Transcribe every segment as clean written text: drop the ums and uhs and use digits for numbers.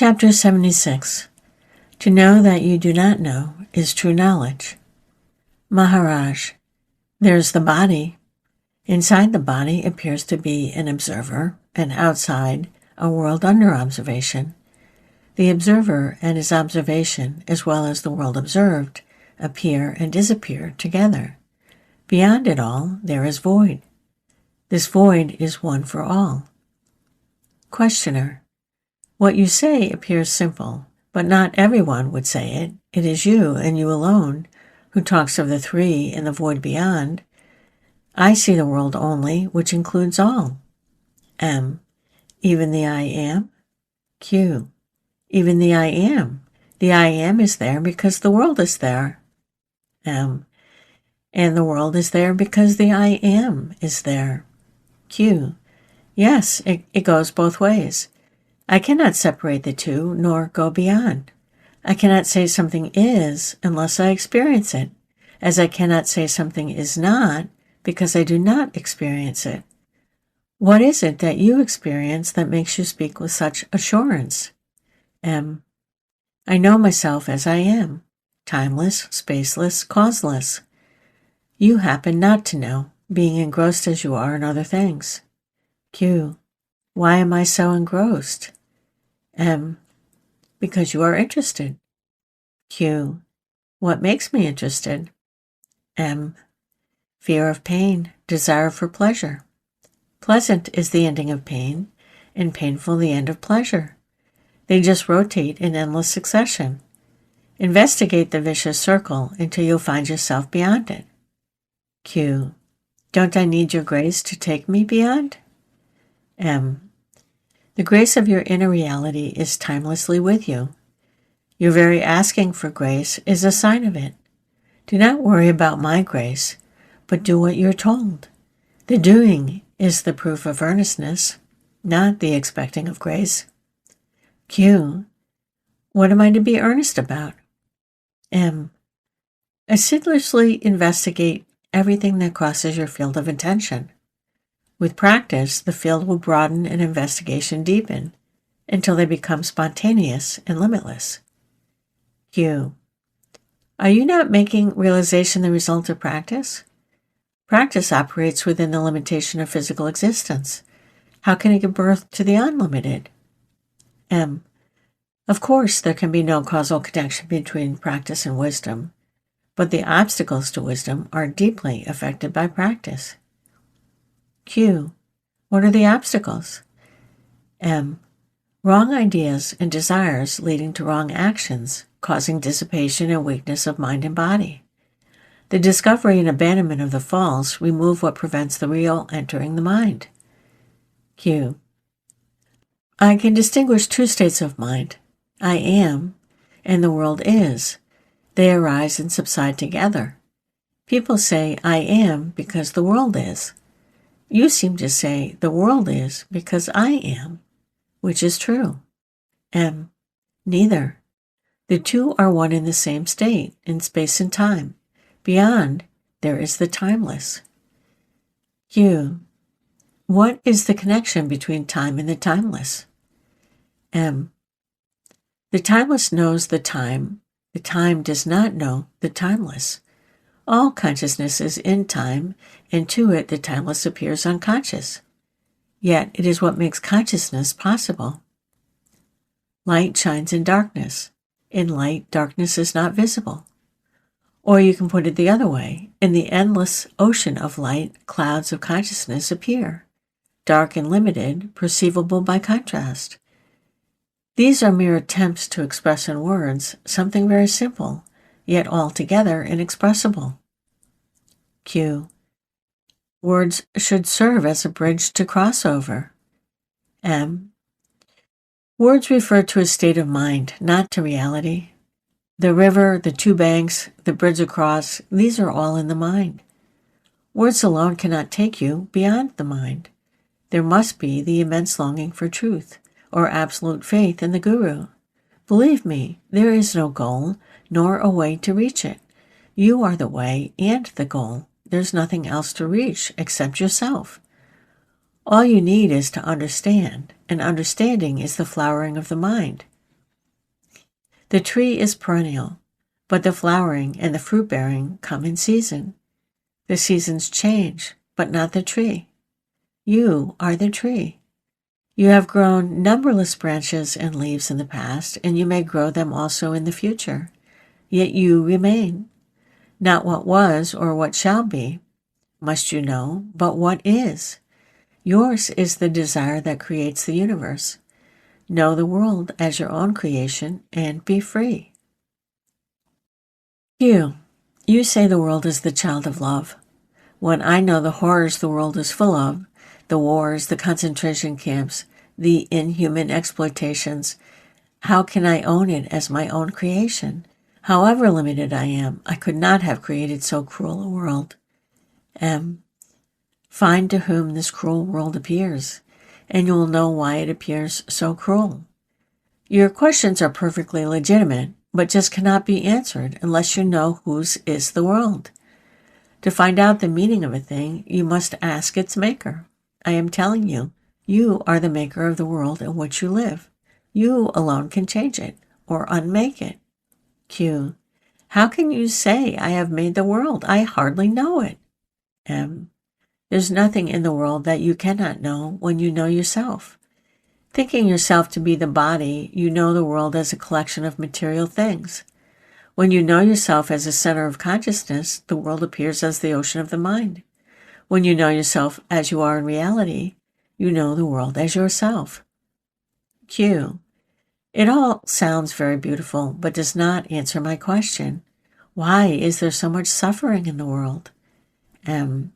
Chapter 76. To know that you do not know is true knowledge. Maharaj, there is the body. Inside the body appears to be an observer, and outside, a world under observation. The observer and his observation, as well as the world observed, appear and disappear together. Beyond it all, there is void. This void is one for all. Questioner. What you say appears simple, but not everyone would say it. It is you, and you alone, who talks of the three and the void beyond. I see the world only, which includes all. M. Even the I am? Q. Even the I am. The I am is there because the world is there. M. And the world is there because the I am is there. Q. Yes, it goes both ways. I cannot separate the two, nor go beyond. I cannot say something is unless I experience it, as I cannot say something is not because I do not experience it. What is it that you experience that makes you speak with such assurance? M. I know myself as I am, timeless, spaceless, causeless. You happen not to know, being engrossed as you are in other things. Q. Why am I so engrossed? M. Because you are interested. Q. What makes me interested? M. Fear of pain, desire for pleasure. Pleasant is the ending of pain, and painful the end of pleasure. They just rotate in endless succession. Investigate the vicious circle until you'll find yourself beyond it. Q. Don't I need your grace to take me beyond? M. The grace of your inner reality is timelessly with you. Your very asking for grace is a sign of it. Do not worry about my grace, but do what you're told. The doing is the proof of earnestness, not the expecting of grace. Q. What am I to be earnest about? M. Assiduously investigate everything that crosses your field of intention. With practice, the field will broaden and investigation deepen until they become spontaneous and limitless. Q. Are you not making realization the result of practice? Practice operates within the limitation of physical existence. How can it give birth to the unlimited? M. Of course, there can be no causal connection between practice and wisdom, but the obstacles to wisdom are deeply affected by practice. Q. What are the obstacles? M. Wrong ideas and desires leading to wrong actions, causing dissipation and weakness of mind and body. The discovery and abandonment of the false remove what prevents the real entering the mind. Q. I can distinguish two states of mind. I am, and the world is. They arise and subside together. People say I am because the world is. You seem to say the world is because I am, which is true. M. Neither. The two are one in the same state, in space and time. Beyond, there is the timeless. Q. What is the connection between time and the timeless? M. The timeless knows the time does not know the timeless. All consciousness is in time, and to it the timeless appears unconscious. Yet it is what makes consciousness possible. Light shines in darkness. In light, darkness is not visible. Or you can put it the other way. In the endless ocean of light, clouds of consciousness appear, dark and limited, perceivable by contrast. These are mere attempts to express in words something very simple, yet altogether inexpressible. Q. Words should serve as a bridge to cross over. M. Words refer to a state of mind, not to reality. The river, the two banks, the bridge across, these are all in the mind. Words alone cannot take you beyond the mind. There must be the immense longing for truth, or absolute faith in the Guru. Believe me, there is no goal, nor a way to reach it. You are the way and the goal. There's nothing else to reach except yourself. All you need is to understand, and understanding is the flowering of the mind. The tree is perennial, but the flowering and the fruit-bearing come in season. The seasons change, but not the tree. You are the tree. You have grown numberless branches and leaves in the past, and you may grow them also in the future. Yet you remain. Not what was or what shall be, must you know, but what is. Yours is the desire that creates the universe. Know the world as your own creation and be free. You say the world is the child of love. When I know the horrors the world is full of, the wars, the concentration camps, the inhuman exploitations, how can I own it as my own creation? However limited I am, I could not have created so cruel a world. Find to whom this cruel world appears, and you will know why it appears so cruel. Your questions are perfectly legitimate, but just cannot be answered unless you know whose is the world. To find out the meaning of a thing, you must ask its maker. I am telling you, you are the maker of the world in which you live. You alone can change it or unmake it. Q. How can you say I have made the world? I hardly know it. M. There's nothing in the world that you cannot know when you know yourself. Thinking yourself to be the body, you know the world as a collection of material things. When you know yourself as a center of consciousness, the world appears as the ocean of the mind. When you know yourself as you are in reality, you know the world as yourself. Q. It all sounds very beautiful, but does not answer my question. Why is there so much suffering in the world? M.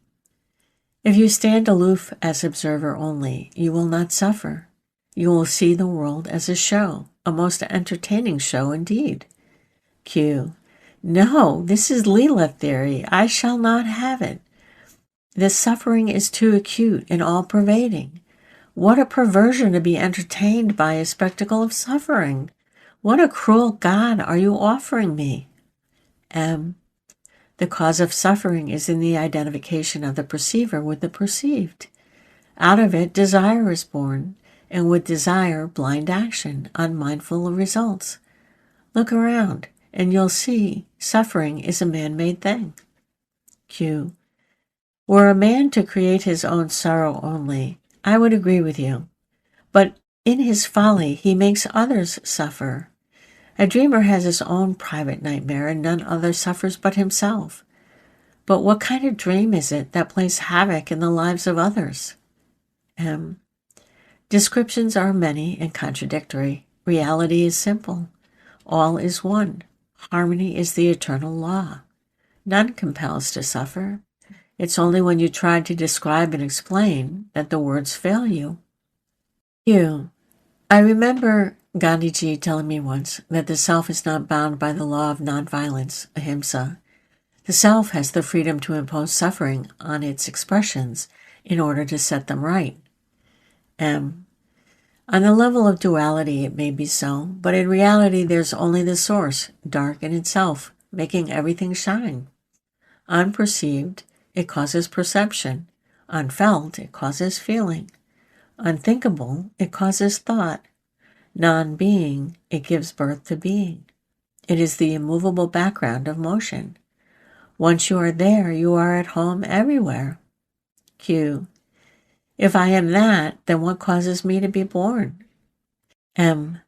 If you stand aloof as observer only, you will not suffer. You will see the world as a show, a most entertaining show indeed. Q. No, this is Leela theory. I shall not have it. The suffering is too acute and all-pervading. What a perversion to be entertained by a spectacle of suffering. What a cruel God are you offering me? M. The cause of suffering is in the identification of the perceiver with the perceived. Out of it, desire is born, and with desire, blind action, unmindful of results. Look around, and you'll see suffering is a man-made thing. Q. Were a man to create his own sorrow only, I would agree with you. But in his folly, he makes others suffer. A dreamer has his own private nightmare, and none other suffers but himself. But what kind of dream is it that plays havoc in the lives of others? M. Descriptions are many and contradictory. Reality is simple. All is one. Harmony is the eternal law. None compels to suffer. It's only when you try to describe and explain that the words fail you. Q. I remember Gandhiji telling me once that the self is not bound by the law of nonviolence, ahimsa. The self has the freedom to impose suffering on its expressions in order to set them right. M. On the level of duality it may be so, but in reality there's only the source, dark in itself, making everything shine. Unperceived, it causes perception. Unfelt, it causes feeling. Unthinkable, it causes thought. Non-being, it gives birth to being. It is the immovable background of motion. Once you are there, you are at home everywhere. Q. If I am that, then what causes me to be born? M.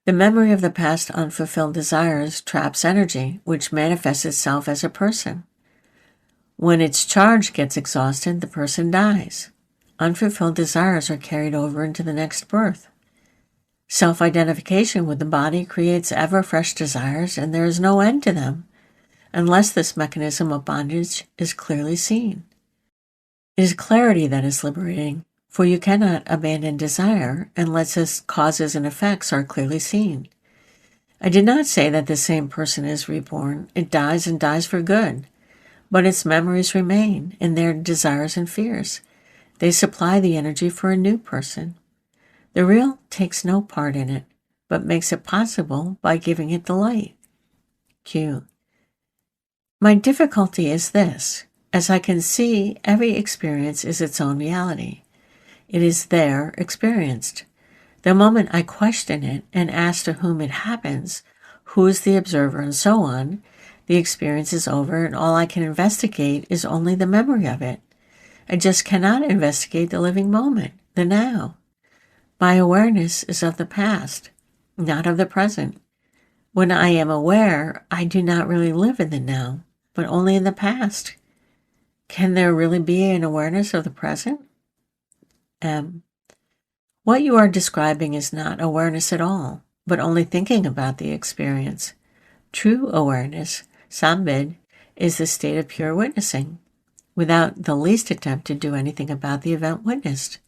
The memory of the past unfulfilled desires traps energy, which manifests itself as a person. When its charge gets exhausted, the person dies. Unfulfilled desires are carried over into the next birth. Self-identification with the body creates ever fresh desires, and there is no end to them, unless this mechanism of bondage is clearly seen. It is clarity that is liberating, for you cannot abandon desire unless its causes and effects are clearly seen. I did not say that the same person is reborn. It dies and dies for good. But its memories remain, and their desires and fears. They supply the energy for a new person. The real takes no part in it, but makes it possible by giving it the light. Q. My difficulty is this. As I can see, every experience is its own reality. It is there experienced. The moment I question it and ask to whom it happens, who's the observer, and so on, the experience is over, and all I can investigate is only the memory of it. I just cannot investigate the living moment, the now. My awareness is of the past, not of the present. When I am aware, I do not really live in the now, but only in the past. Can there really be an awareness of the present? What you are describing is not awareness at all, but only thinking about the experience. True awareness, Sambid, is the state of pure witnessing, without the least attempt to do anything about the event witnessed.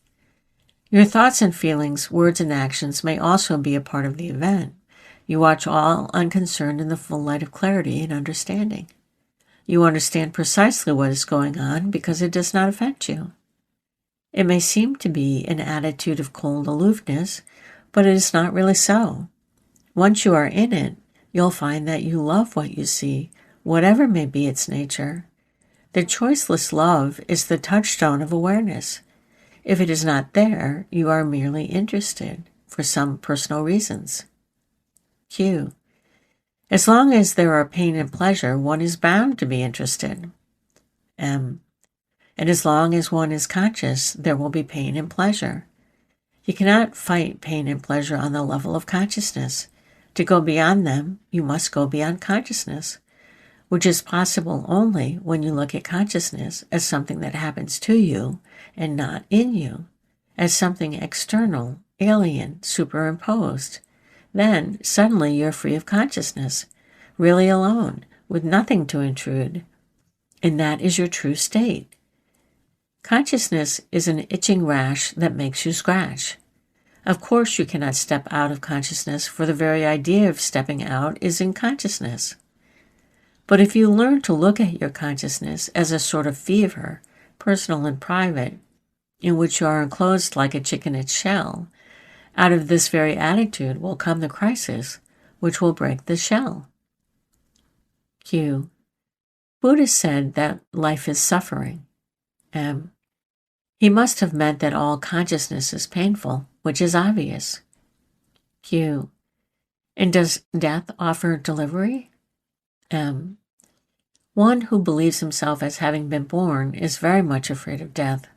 Your thoughts and feelings, words and actions may also be a part of the event. You watch all unconcerned in the full light of clarity and understanding. You understand precisely what is going on because it does not affect you. It may seem to be an attitude of cold aloofness, but it is not really so. Once you are in it, you'll find that you love what you see, whatever may be its nature. The choiceless love is the touchstone of awareness. If it is not there, you are merely interested for some personal reasons. Q. As long as there are pain and pleasure, one is bound to be interested. M. And as long as one is conscious, there will be pain and pleasure. You cannot fight pain and pleasure on the level of consciousness. To go beyond them, you must go beyond consciousness, which is possible only when you look at consciousness as something that happens to you and not in you, as something external, alien, superimposed. Then, suddenly, you're free of consciousness, really alone, with nothing to intrude. And that is your true state. Consciousness is an itching rash that makes you scratch. Of course, you cannot step out of consciousness, for the very idea of stepping out is in consciousness. But if you learn to look at your consciousness as a sort of fever, personal and private, in which you are enclosed like a chick in its shell, out of this very attitude will come the crisis, which will break the shell. Q. Buddha said that life is suffering. M. He must have meant that all consciousness is painful, which is obvious. Q. And does death offer delivery? M. One who believes himself as having been born is very much afraid of death.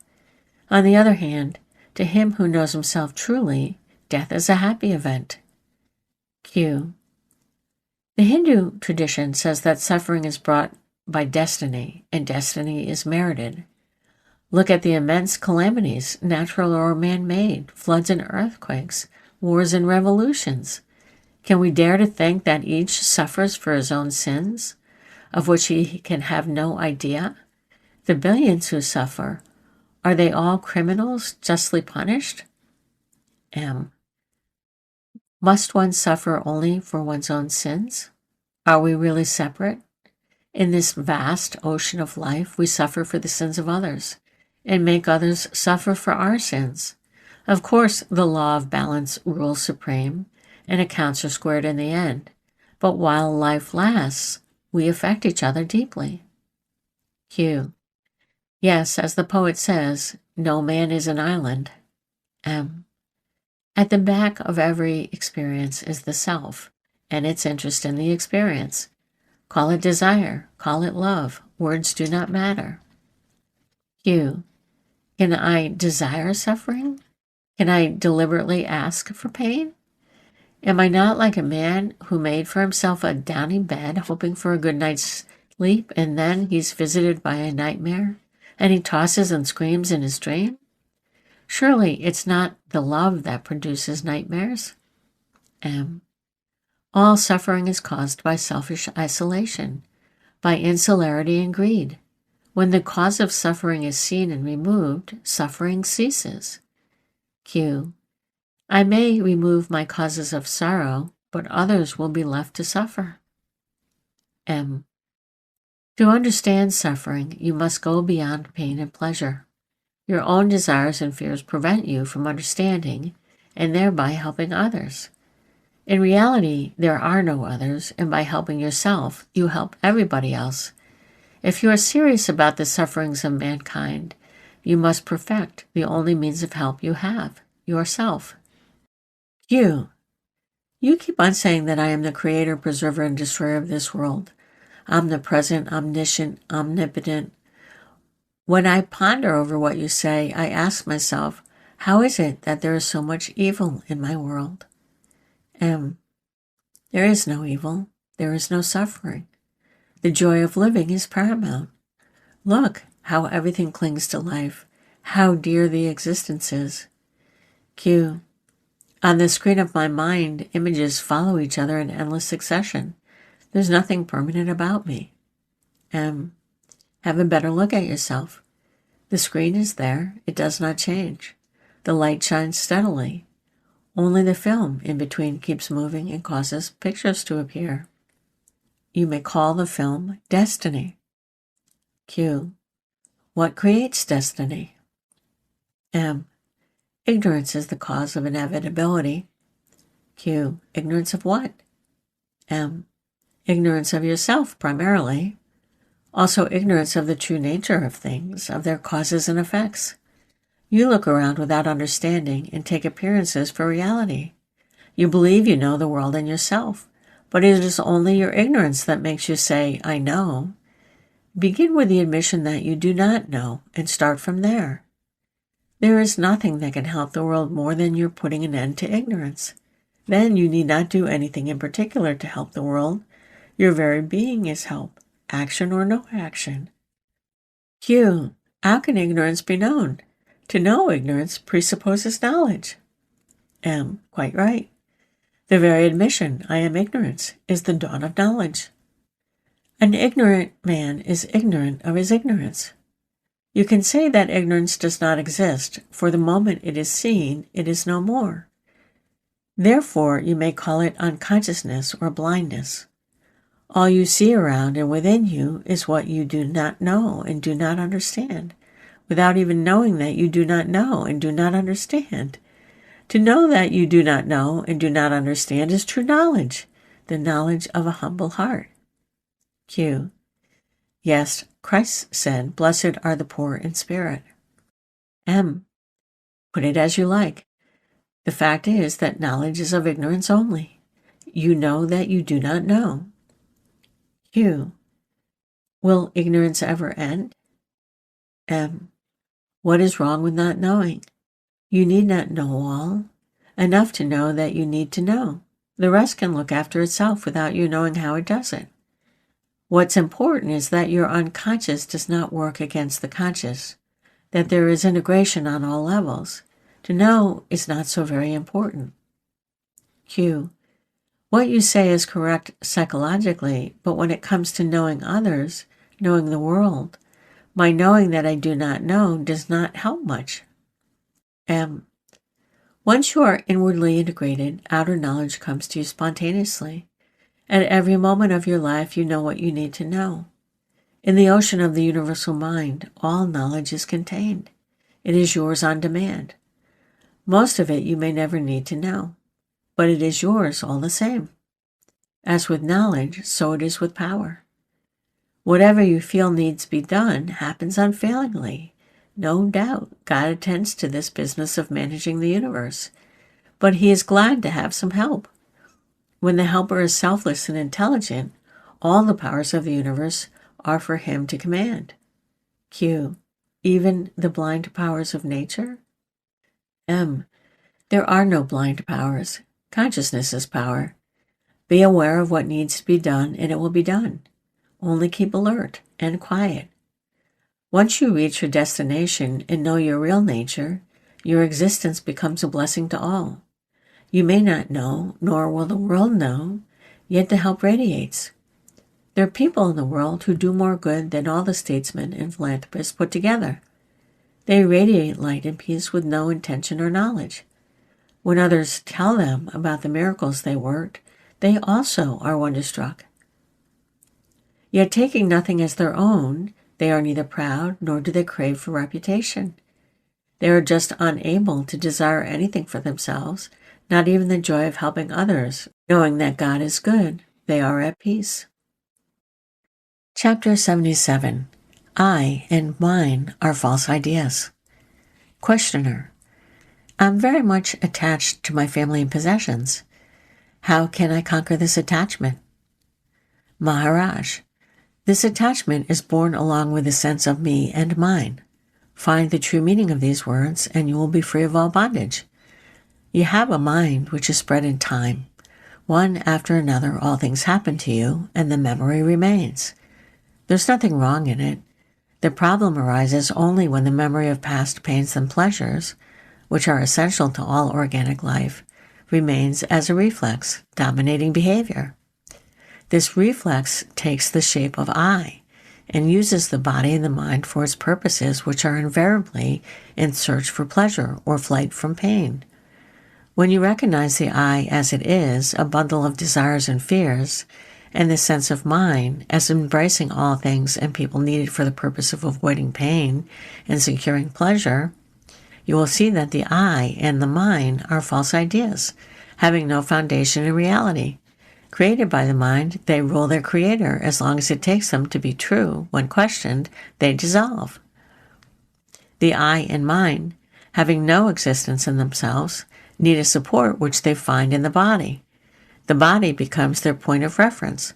On the other hand, to him who knows himself truly, death is a happy event. Q. The Hindu tradition says that suffering is brought by destiny, and destiny is merited. Look at the immense calamities, natural or man-made, floods and earthquakes, wars and revolutions. Can we dare to think that each suffers for his own sins, of which he can have no idea? The billions who suffer, are they all criminals justly punished? M. Must one suffer only for one's own sins? Are we really separate? In this vast ocean of life, we suffer for the sins of others, and make others suffer for our sins. Of course, the law of balance rules supreme, and accounts are squared in the end. But while life lasts, we affect each other deeply. Q. Yes, as the poet says, no man is an island. M. At the back of every experience is the self, and its interest in the experience. Call it desire, call it love, words do not matter. Q. Can I desire suffering? Can I deliberately ask for pain? Am I not like a man who made for himself a downy bed, hoping for a good night's sleep, and then he's visited by a nightmare, and he tosses and screams in his dream? Surely it's not the love that produces nightmares. M. All suffering is caused by selfish isolation, by insularity and greed. When the cause of suffering is seen and removed, suffering ceases. Q. I may remove my causes of sorrow, but others will be left to suffer. M. To understand suffering, you must go beyond pain and pleasure. Your own desires and fears prevent you from understanding and thereby helping others. In reality, there are no others, and by helping yourself, you help everybody else. If you are serious about the sufferings of mankind, you must perfect the only means of help you have, yourself. Q. You keep on saying that I am the creator, preserver, and destroyer of this world. Omnipresent, omniscient, omnipotent. When I ponder over what you say, I ask myself, how is it that there is so much evil in my world? M. There is no evil. There is no suffering. The joy of living is paramount. Look how everything clings to life, how dear the existence is. Q. On the screen of my mind, images follow each other in endless succession. There's nothing permanent about me. M. Have a better look at yourself. The screen is there. It does not change. The light shines steadily. Only the film in between keeps moving and causes pictures to appear. You may call the film destiny. Q. What creates destiny? M. Ignorance is the cause of inevitability. Q. Ignorance of what? M. Ignorance of yourself, primarily. Also ignorance of the true nature of things, of their causes and effects. You look around without understanding and take appearances for reality. You believe you know the world and yourself, but it is only your ignorance that makes you say, I know. Begin with the admission that you do not know and start from there. There is nothing that can help the world more than your putting an end to ignorance. Then you need not do anything in particular to help the world. Your very being is help, action or no action. Q. How can ignorance be known? To know ignorance presupposes knowledge. M. Quite right. The very admission, I am ignorance, is the dawn of knowledge. An ignorant man is ignorant of his ignorance. You can say that ignorance does not exist, for the moment it is seen, it is no more. Therefore, you may call it unconsciousness or blindness. All you see around and within you is what you do not know and do not understand, without even knowing that you do not know and do not understand. To know that you do not know and do not understand is true knowledge, the knowledge of a humble heart. Q. Yes, Christ said, blessed are the poor in spirit. M. Put it as you like. The fact is that knowledge is of ignorance only. You know that you do not know. Q. Will ignorance ever end? M. What is wrong with not knowing? You need not know all. Enough to know that you need to know. The rest can look after itself without you knowing how it does it. What's important is that your unconscious does not work against the conscious, that there is integration on all levels. To know is not so very important. Q. What you say is correct psychologically, but when it comes to knowing others, knowing the world, my knowing that I do not know does not help much. M. Once you are inwardly integrated, outer knowledge comes to you spontaneously. At every moment of your life, you know what you need to know. In the ocean of the universal mind, all knowledge is contained. It is yours on demand. Most of it you may never need to know, but it is yours all the same. As with knowledge, so it is with power. Whatever you feel needs to be done happens unfailingly. No doubt, God attends to this business of managing the universe, but He is glad to have some help. When the helper is selfless and intelligent, all the powers of the universe are for him to command. Q. Even the blind powers of nature? M. There are no blind powers. Consciousness is power. Be aware of what needs to be done, and it will be done. Only keep alert and quiet. Once you reach your destination and know your real nature, your existence becomes a blessing to all. You may not know, nor will the world know, yet the help radiates. There are people in the world who do more good than all the statesmen and philanthropists put together. They radiate light and peace with no intention or knowledge. When others tell them about the miracles they worked, they also are wonderstruck. Yet taking nothing as their own, they are neither proud nor do they crave for reputation. They are just unable to desire anything for themselves, not even the joy of helping others. Knowing that God is good, they are at peace. Chapter 77. I and mine are false ideas. Questioner. I'm very much attached to my family and possessions. How can I conquer this attachment? Maharaj, this attachment is born along with the sense of me and mine. Find the true meaning of these words, and you will be free of all bondage. You have a mind which is spread in time. One after another, all things happen to you, and the memory remains. There's nothing wrong in it. The problem arises only when the memory of past pains and pleasures, which are essential to all organic life, remains as a reflex, dominating behavior. This reflex takes the shape of I and uses the body and the mind for its purposes, which are invariably in search for pleasure or flight from pain. When you recognize the I as it is, a bundle of desires and fears, and the sense of mine as embracing all things and people needed for the purpose of avoiding pain and securing pleasure, you will see that the I and the mine are false ideas, having no foundation in reality. Created by the mind, they rule their creator as long as it takes them to be true. When questioned, they dissolve. The I and mine, having no existence in themselves, need a support which they find in the body. The body becomes their point of reference.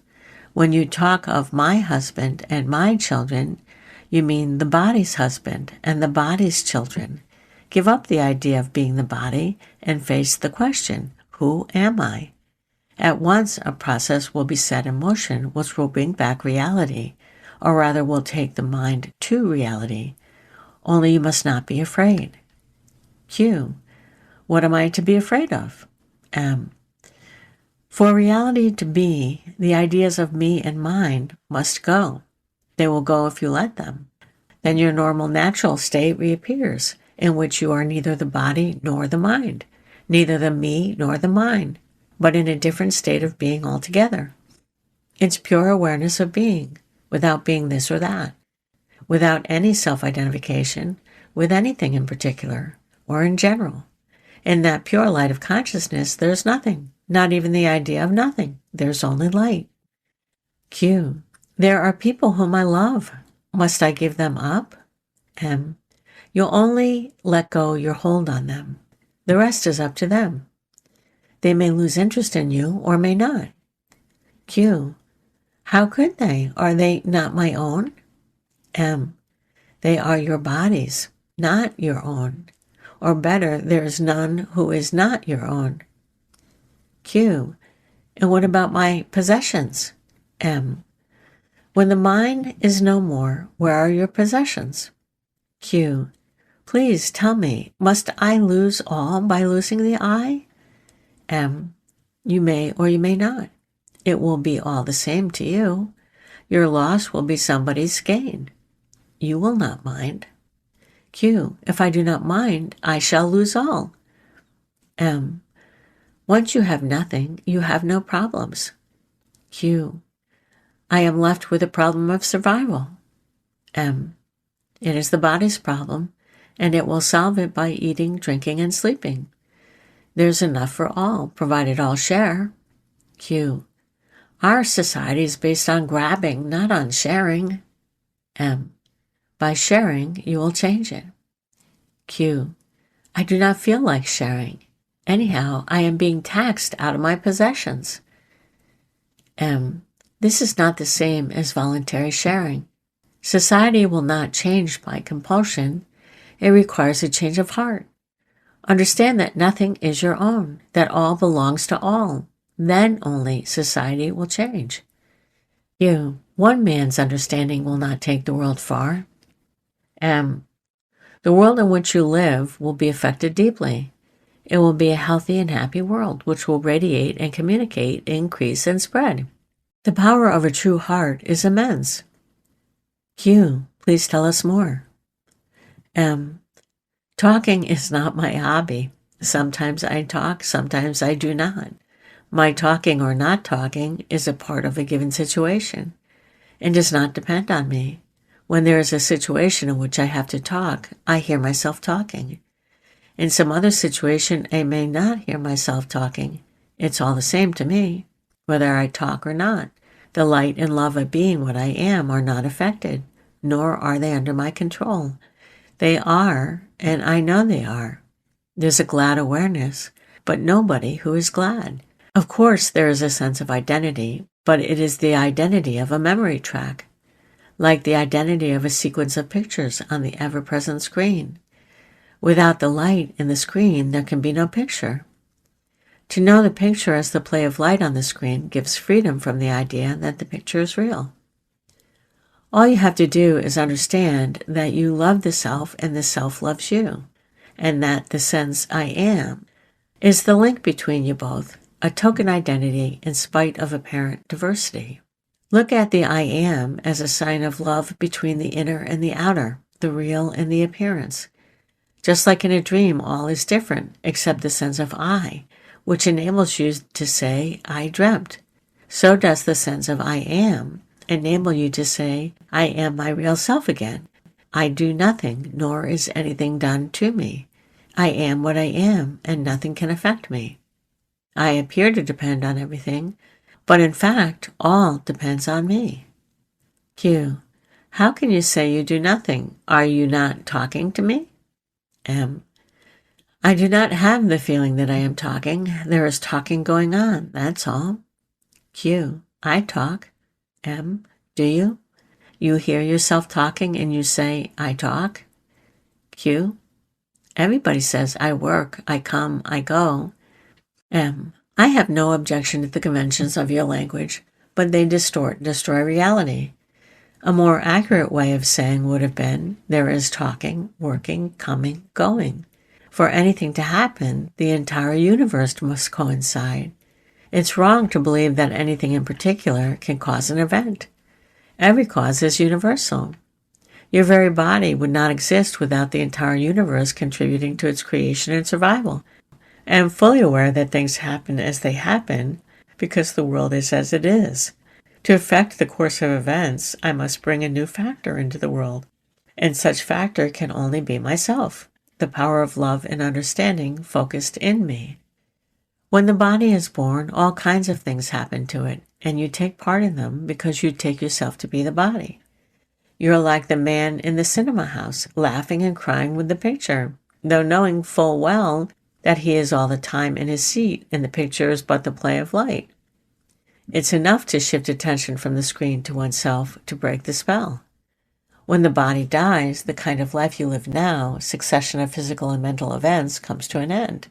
When you talk of my husband and my children, you mean the body's husband and the body's children. Give up the idea of being the body and face the question, who am I? At once a process will be set in motion which will bring back reality, or rather will take the mind to reality. Only you must not be afraid. Q. What am I to be afraid of? M. For reality to be, the ideas of me and mine must go. They will go if you let them. Then your normal natural state reappears, in which you are neither the body nor the mind, neither the me nor the mine, but in a different state of being altogether. It's pure awareness of being, without being this or that, without any self-identification with anything in particular or in general. In that pure light of consciousness, there's nothing, not even the idea of nothing. There's only light. Q. There are people whom I love. Must I give them up? M. You'll only let go your hold on them. The rest is up to them. They may lose interest in you or may not. Q. How could they? Are they not my own? M. They are your bodies, not your own. Or better, there is none who is not your own. Q. And what about my possessions? M. When the mind is no more, where are your possessions? Q. Please tell me, must I lose all by losing the I? M. You may or you may not. It will be all the same to you. Your loss will be somebody's gain. You will not mind. Q. If I do not mind, I shall lose all. M. Once you have nothing, you have no problems. Q. I am left with a problem of survival. M. It is the body's problem, and it will solve it by eating, drinking, and sleeping. There's enough for all, provided all share. Q. Our society is based on grabbing, not on sharing. M. By sharing, you will change it. Q. I do not feel like sharing. Anyhow, I am being taxed out of my possessions. M. This is not the same as voluntary sharing. Society will not change by compulsion. It requires a change of heart. Understand that nothing is your own, that all belongs to all. Then only society will change. Q. One man's understanding will not take the world far. M. The world in which you live will be affected deeply. It will be a healthy and happy world, which will radiate and communicate, increase, and spread. The power of a true heart is immense. Q. Please tell us more. M. Talking is not my hobby. Sometimes I talk, sometimes I do not. My talking or not talking is a part of a given situation and does not depend on me. When there is a situation in which I have to talk, I hear myself talking. In some other situation, I may not hear myself talking. It's all the same to me, whether I talk or not. The light and love of being what I am are not affected, nor are they under my control. They are, and I know they are. There's a glad awareness, but nobody who is glad. Of course, there is a sense of identity, but it is the identity of a memory track, like the identity of a sequence of pictures on the ever-present screen. Without the light in the screen, there can be no picture. To know the picture as the play of light on the screen gives freedom from the idea that the picture is real. All you have to do is understand that you love the self and the self loves you, and that the sense I am is the link between you both, a token identity in spite of apparent diversity. Look at the I am as a sign of love between the inner and the outer, the real and the appearance. Just like in a dream, all is different except the sense of I, which enables you to say, I dreamt. So does the sense of I am enable you to say, I am my real self again. I do nothing, nor is anything done to me. I am what I am, and nothing can affect me. I appear to depend on everything, but in fact, all depends on me. Q. How can you say you do nothing? Are you not talking to me? M. I do not have the feeling that I am talking. There is talking going on, that's all. Q. I talk. M. Do you? You hear yourself talking and you say, I talk? Q. Everybody says, I work, I come, I go. M. I have no objection to the conventions of your language, but they destroy reality. A more accurate way of saying would have been, there is talking, working, coming, going. For anything to happen, the entire universe must coincide. It's wrong to believe that anything in particular can cause an event. Every cause is universal. Your very body would not exist without the entire universe contributing to its creation and survival. I am fully aware that things happen as they happen because the world is as it is. To affect the course of events, I must bring a new factor into the world, and such factor can only be myself, the power of love and understanding focused in me. When the body is born, all kinds of things happen to it, and you take part in them because you take yourself to be the body. You're like the man in the cinema house, laughing and crying with the picture, though knowing full well that he is all the time in his seat and the picture is but the play of light. It's enough to shift attention from the screen to oneself to break the spell. When the body dies, the kind of life you live now, succession of physical and mental events, comes to an end.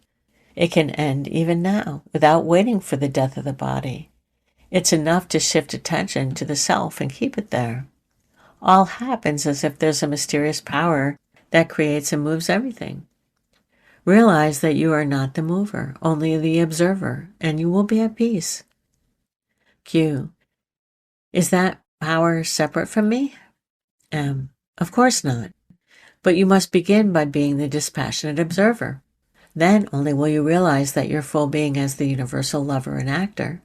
It can end even now, without waiting for the death of the body. It's enough to shift attention to the self and keep it there. All happens as if there's a mysterious power that creates and moves everything. Realize that you are not the mover, only the observer, and you will be at peace. Q. Is that power separate from me? M. Of course not. But you must begin by being the dispassionate observer. Then only will you realize that your full being as the universal lover and actor.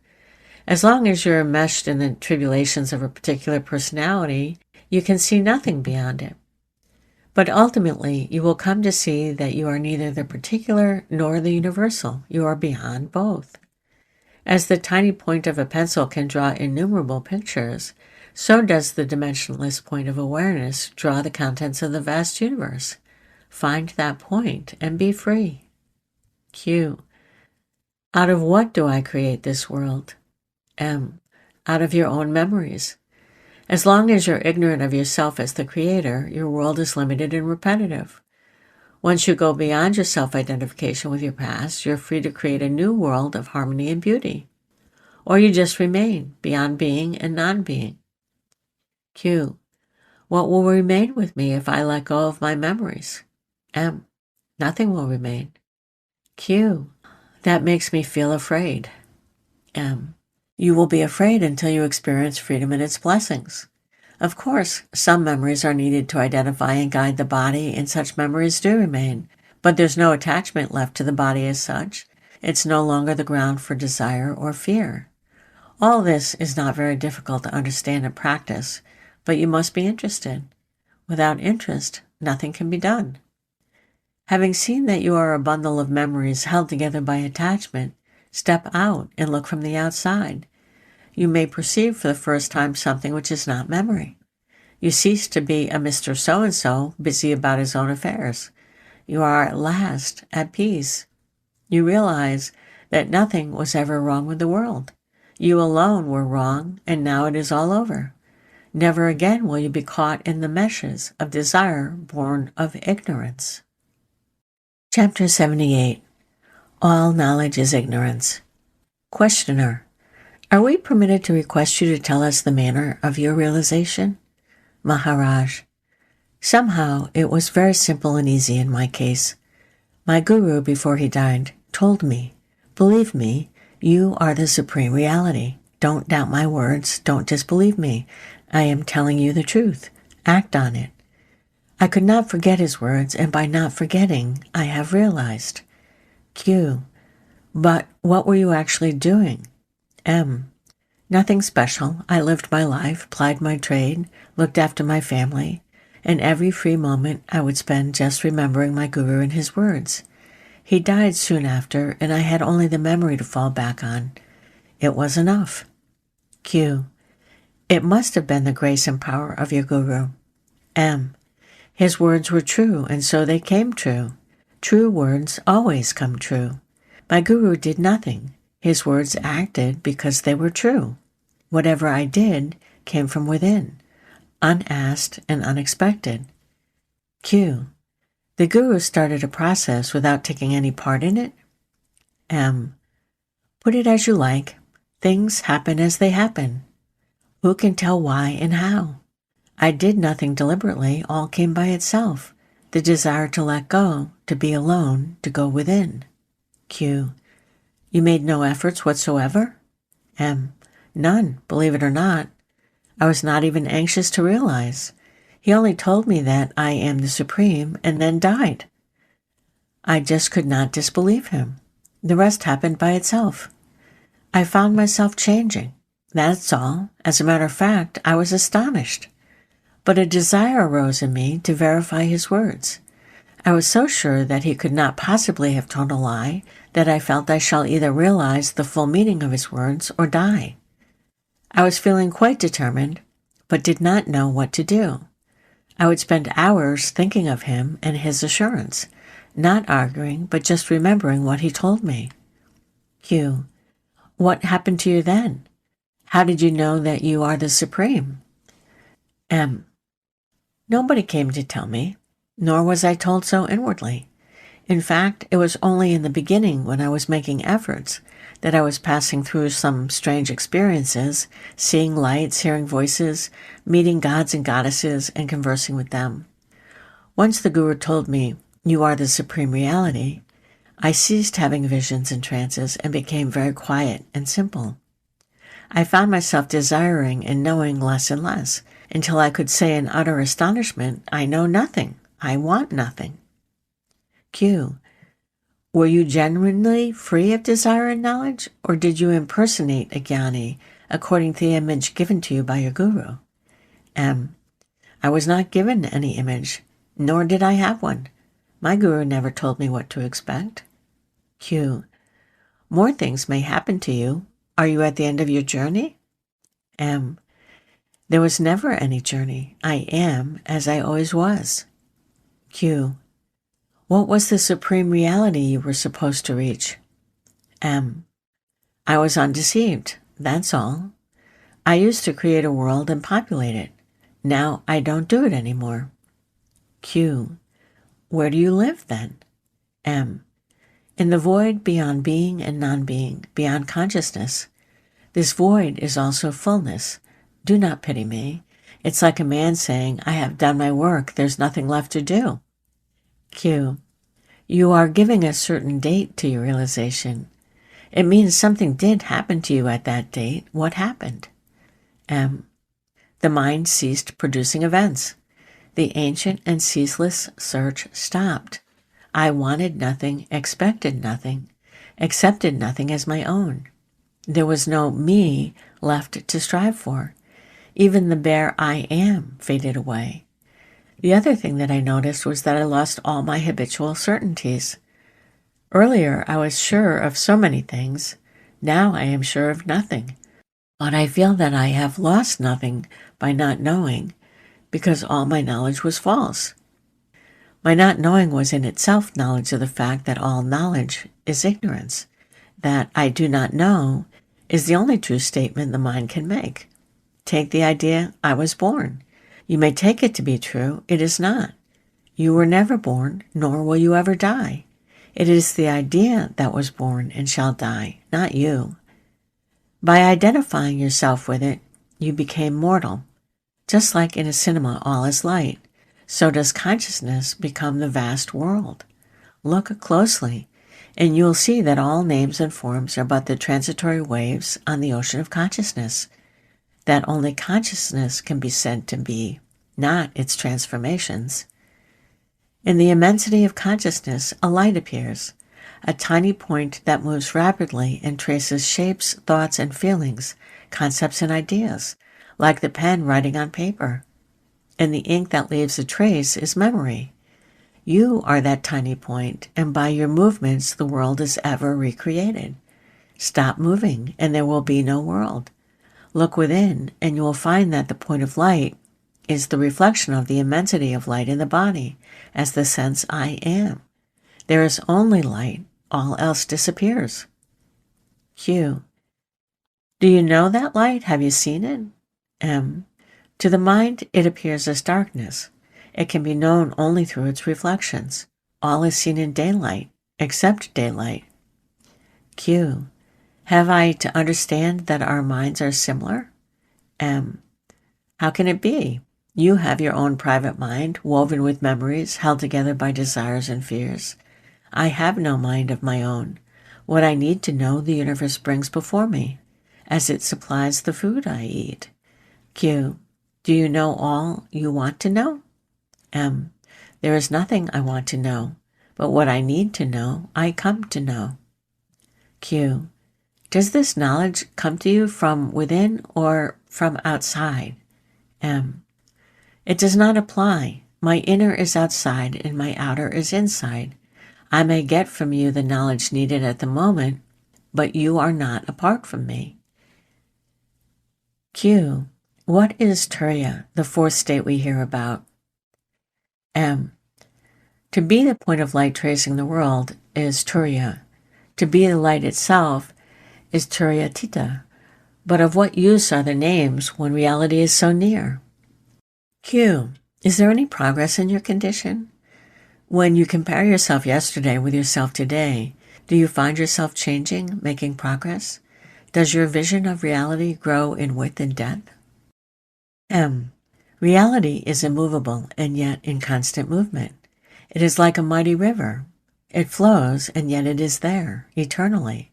As long as you're enmeshed in the tribulations of a particular personality, you can see nothing beyond it. But ultimately, you will come to see that you are neither the particular nor the universal. You are beyond both. As the tiny point of a pencil can draw innumerable pictures, so does the dimensionless point of awareness draw the contents of the vast universe. Find that point and be free. Q. Out of what do I create this world? M. Out of your own memories. As long as you're ignorant of yourself as the creator, your world is limited and repetitive. Once you go beyond your self-identification with your past, you're free to create a new world of harmony and beauty. Or you just remain, beyond being and non-being. Q. What will remain with me if I let go of my memories? M. Nothing will remain. Q. That makes me feel afraid. M. You will be afraid until you experience freedom and its blessings. Of course, some memories are needed to identify and guide the body, and such memories do remain, but there's no attachment left to the body as such. It's no longer the ground for desire or fear. All this is not very difficult to understand and practice, but you must be interested. Without interest, nothing can be done. Having seen that you are a bundle of memories held together by attachment, step out and look from the outside. You may perceive for the first time something which is not memory. You cease to be a Mr. So-and-so busy about his own affairs. You are at last at peace. You realize that nothing was ever wrong with the world. You alone were wrong, and now it is all over. Never again will you be caught in the meshes of desire born of ignorance. Chapter 78. All knowledge is ignorance. Questioner. Are we permitted to request you to tell us the manner of your realization? Maharaj. Somehow it was very simple and easy in my case. My guru, before he died, told me, "Believe me, you are the supreme reality. Don't doubt my words. Don't disbelieve me. I am telling you the truth. Act on it." I could not forget his words, and by not forgetting, I have realized. Q. But what were you actually doing? M. Nothing special. I lived my life, plied my trade, looked after my family, and every free moment I would spend just remembering my guru and his words. He died soon after, and I had only the memory to fall back on. It was enough. Q. It must have been the grace and power of your guru. M. His words were true, and so they came true. True words always come true. My guru did nothing. His words acted because they were true. Whatever I did came from within, unasked and unexpected. Q. The guru started a process without taking any part in it? M. Put it as you like. Things happen as they happen. Who can tell why and how? I did nothing deliberately. All came by itself. The desire to let go, to be alone, to go within. Q. You made no efforts whatsoever? M. None, believe it or not. I was not even anxious to realize. He only told me that I am the Supreme and then died. I just could not disbelieve him. The rest happened by itself. I found myself changing. That's all. As a matter of fact, I was astonished. But a desire arose in me to verify his words. I was so sure that he could not possibly have told a lie that I felt I shall either realize the full meaning of his words or die. I was feeling quite determined, but did not know what to do. I would spend hours thinking of him and his assurance, not arguing, but just remembering what he told me. Q. What happened to you then? How did you know that you are the Supreme? M. Nobody came to tell me, nor was I told so inwardly. In fact, it was only in the beginning, when I was making efforts, that I was passing through some strange experiences, seeing lights, hearing voices, meeting gods and goddesses, and conversing with them. Once the guru told me, "You are the supreme reality," I ceased having visions and trances and became very quiet and simple. I found myself desiring and knowing less and less, until I could say in utter astonishment, "I know nothing. I want nothing." Q. Were you genuinely free of desire and knowledge, or did you impersonate a jnani according to the image given to you by your guru? M. I was not given any image, nor did I have one. My guru never told me what to expect. Q. More things may happen to you. Are you at the end of your journey? M. There was never any journey. I am as I always was. Q. What was the supreme reality you were supposed to reach? M. I was undeceived, that's all. I used to create a world and populate it. Now I don't do it anymore. Q. Where do you live then? M. In the void beyond being and non-being, beyond consciousness. This void is also fullness. Do not pity me. It's like a man saying, "I have done my work, there's nothing left to do." Q. You are giving a certain date to your realization. It means something did happen to you at that date. What happened? M. The mind ceased producing events. The ancient and ceaseless search stopped. I wanted nothing, expected nothing, accepted nothing as my own. There was no me left to strive for. Even the bare I am faded away. The other thing that I noticed was that I lost all my habitual certainties. Earlier, I was sure of so many things. Now I am sure of nothing. But I feel that I have lost nothing by not knowing, because all my knowledge was false. My not knowing was in itself knowledge of the fact that all knowledge is ignorance. that I do not know is the only true statement the mind can make. Take the idea, I was born. You may take it to be true. It is not. You were never born, nor will you ever die. It is the idea that was born and shall die, not you. By identifying yourself with it, you became mortal. Just like in a cinema all is light, so does consciousness become the vast world. Look closely, and you will see that all names and forms are but the transitory waves on the ocean of consciousness, that only consciousness can be said to be, not its transformations. In the immensity of consciousness, a light appears, a tiny point that moves rapidly and traces shapes, thoughts, and feelings, concepts, and ideas, like the pen writing on paper. And the ink that leaves a trace is memory. You are that tiny point, and by your movements the world is ever recreated. Stop moving, and there will be no world. Look within, and you will find that the point of light is the reflection of the immensity of light in the body, as the sense I am. There is only light, all else disappears. Q. Do you know that light? Have you seen it? M. To the mind, it appears as darkness. It can be known only through its reflections. All is seen in daylight, except daylight. Q. Have I to understand that our minds are similar? M. How can it be? You have your own private mind, woven with memories, held together by desires and fears. I have no mind of my own. What I need to know, the universe brings before me, as it supplies the food I eat. Q. Do you know all you want to know? M. There is nothing I want to know, but what I need to know, I come to know. Q. Does this knowledge come to you from within or from outside? M. It does not apply. My inner is outside and my outer is inside. I may get from you the knowledge needed at the moment, but you are not apart from me. Q. What is Turiya, the fourth state we hear about? M. To be the point of light tracing the world is Turiya. To be the light itself is Turiyatita. But of what use are the names when reality is so near? Q. Is there any progress in your condition? When you compare yourself yesterday with yourself today, do you find yourself changing, making progress? Does your vision of reality grow in width and depth? M. Reality is immovable and yet in constant movement. It is like a mighty river. It flows and yet it is there, eternally.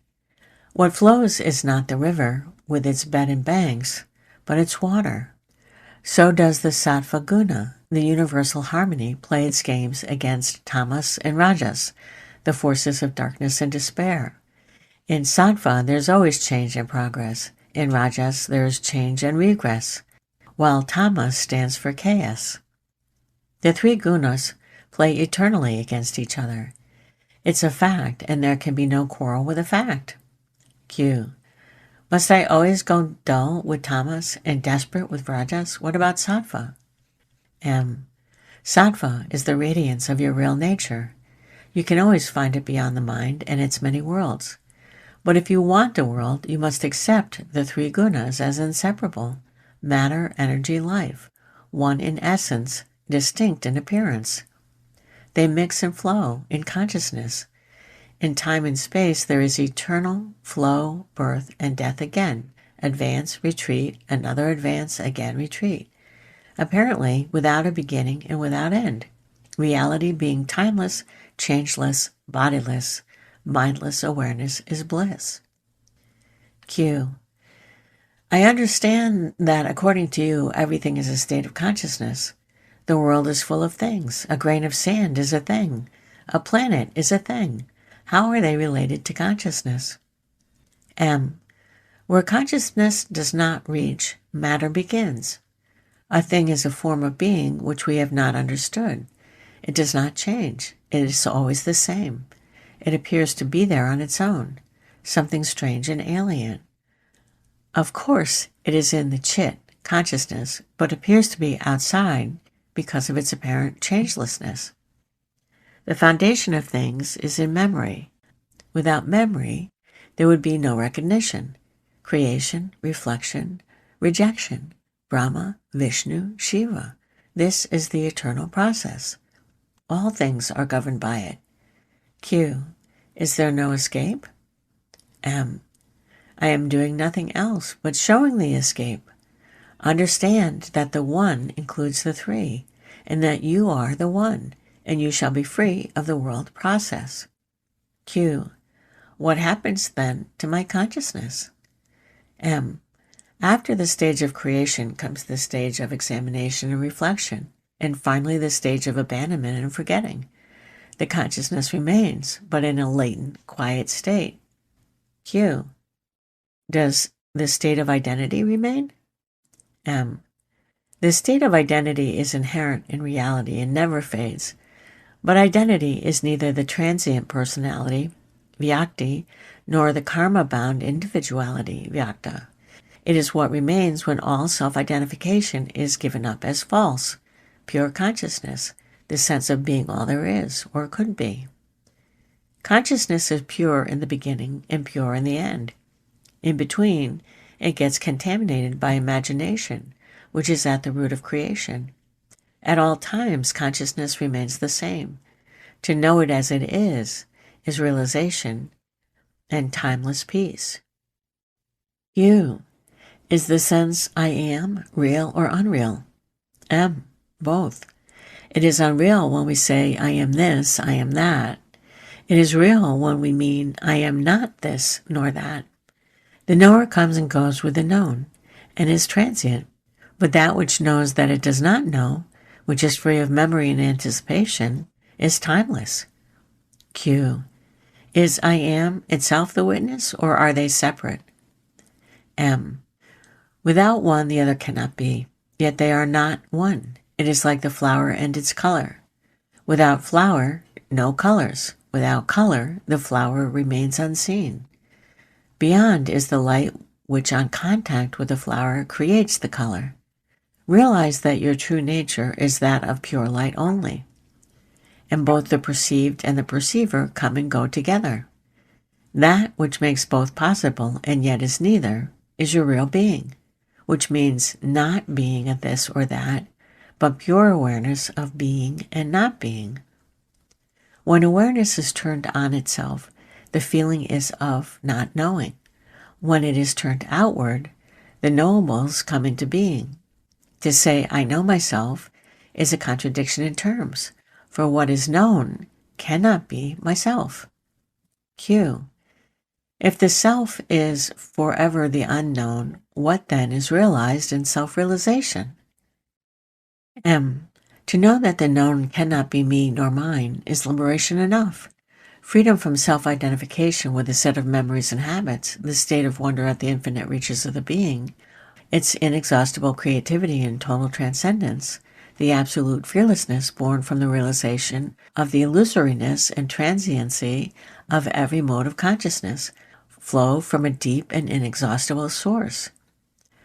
What flows is not the river with its bed and banks, but its water. So does the sattva guna, the universal harmony, play its games against tamas and rajas, the forces of darkness and despair. In sattva, there's always change and progress. In rajas, there is change and regress, while tamas stands for chaos. The three gunas play eternally against each other. It's a fact, and there can be no quarrel with a fact. Q. Must I always go dull with tamas and desperate with rajas? What about sattva? M. Sattva is the radiance of your real nature. You can always find it beyond the mind and its many worlds. But if you want a world, you must accept the three gunas as inseparable: matter, energy, life, one in essence, distinct in appearance. They mix and flow in consciousness. In time and space, there is eternal flow, birth, and death again, advance, retreat, another advance, again retreat, apparently without a beginning and without end, reality being timeless, changeless, bodiless, mindless awareness is bliss. Q. I understand that according to you, everything is a state of consciousness. The world is full of things. A grain of sand is a thing. A planet is a thing. How are they related to consciousness? M. Where consciousness does not reach, matter begins. A thing is a form of being which we have not understood. It does not change. It is always the same. It appears to be there on its own, something strange and alien. Of course, it is in the chit, consciousness, but appears to be outside because of its apparent changelessness. The foundation of things is in memory. Without memory, there would be no recognition, creation, reflection, rejection, Brahma, Vishnu, Shiva. This is the eternal process. All things are governed by it. Q. Is there no escape? M. I am doing nothing else but showing the escape. Understand that the one includes the three, and that you are the one, and you shall be free of the world process. Q. What happens then to my consciousness? M. After the stage of creation comes the stage of examination and reflection, and finally the stage of abandonment and forgetting. The consciousness remains, but in a latent, quiet state. Q. Does the state of identity remain? M. The state of identity is inherent in reality and never fades, but identity is neither the transient personality, vyakti, nor the karma-bound individuality, vyakta. It is what remains when all self-identification is given up as false, pure consciousness, the sense of being all there is or could be. Consciousness is pure in the beginning and pure in the end. In between, it gets contaminated by imagination, which is at the root of creation. At all times, consciousness remains the same. To know it as it is realization and timeless peace. Q. Is the sense I am real or unreal? M. Both. It is unreal when we say I am this, I am that. It is real when we mean I am not this nor that. The knower comes and goes with the known, and is transient, but that which knows that it does not know, which is free of memory and anticipation, is timeless. Q. Is I am itself the witness, or are they separate? M. Without one, the other cannot be, yet they are not one. It is like the flower and its color. Without flower, no colors. Without color, the flower remains unseen. Beyond is the light which on contact with the flower creates the color. Realize that your true nature is that of pure light only, and both the perceived and the perceiver come and go together. That which makes both possible and yet is neither is your real being, which means not being a this or that, but pure awareness of being and not being. When awareness is turned on itself, the feeling is of not knowing. When it is turned outward, the knowables come into being. To say I know myself is a contradiction in terms, for what is known cannot be myself. Q. If the self is forever the unknown, what then is realized in self-realization? M. To know that the known cannot be me nor mine is liberation enough. Freedom from self-identification with a set of memories and habits, the state of wonder at the infinite reaches of the being, its inexhaustible creativity and total transcendence, the absolute fearlessness born from the realization of the illusoriness and transiency of every mode of consciousness, flow from a deep and inexhaustible source.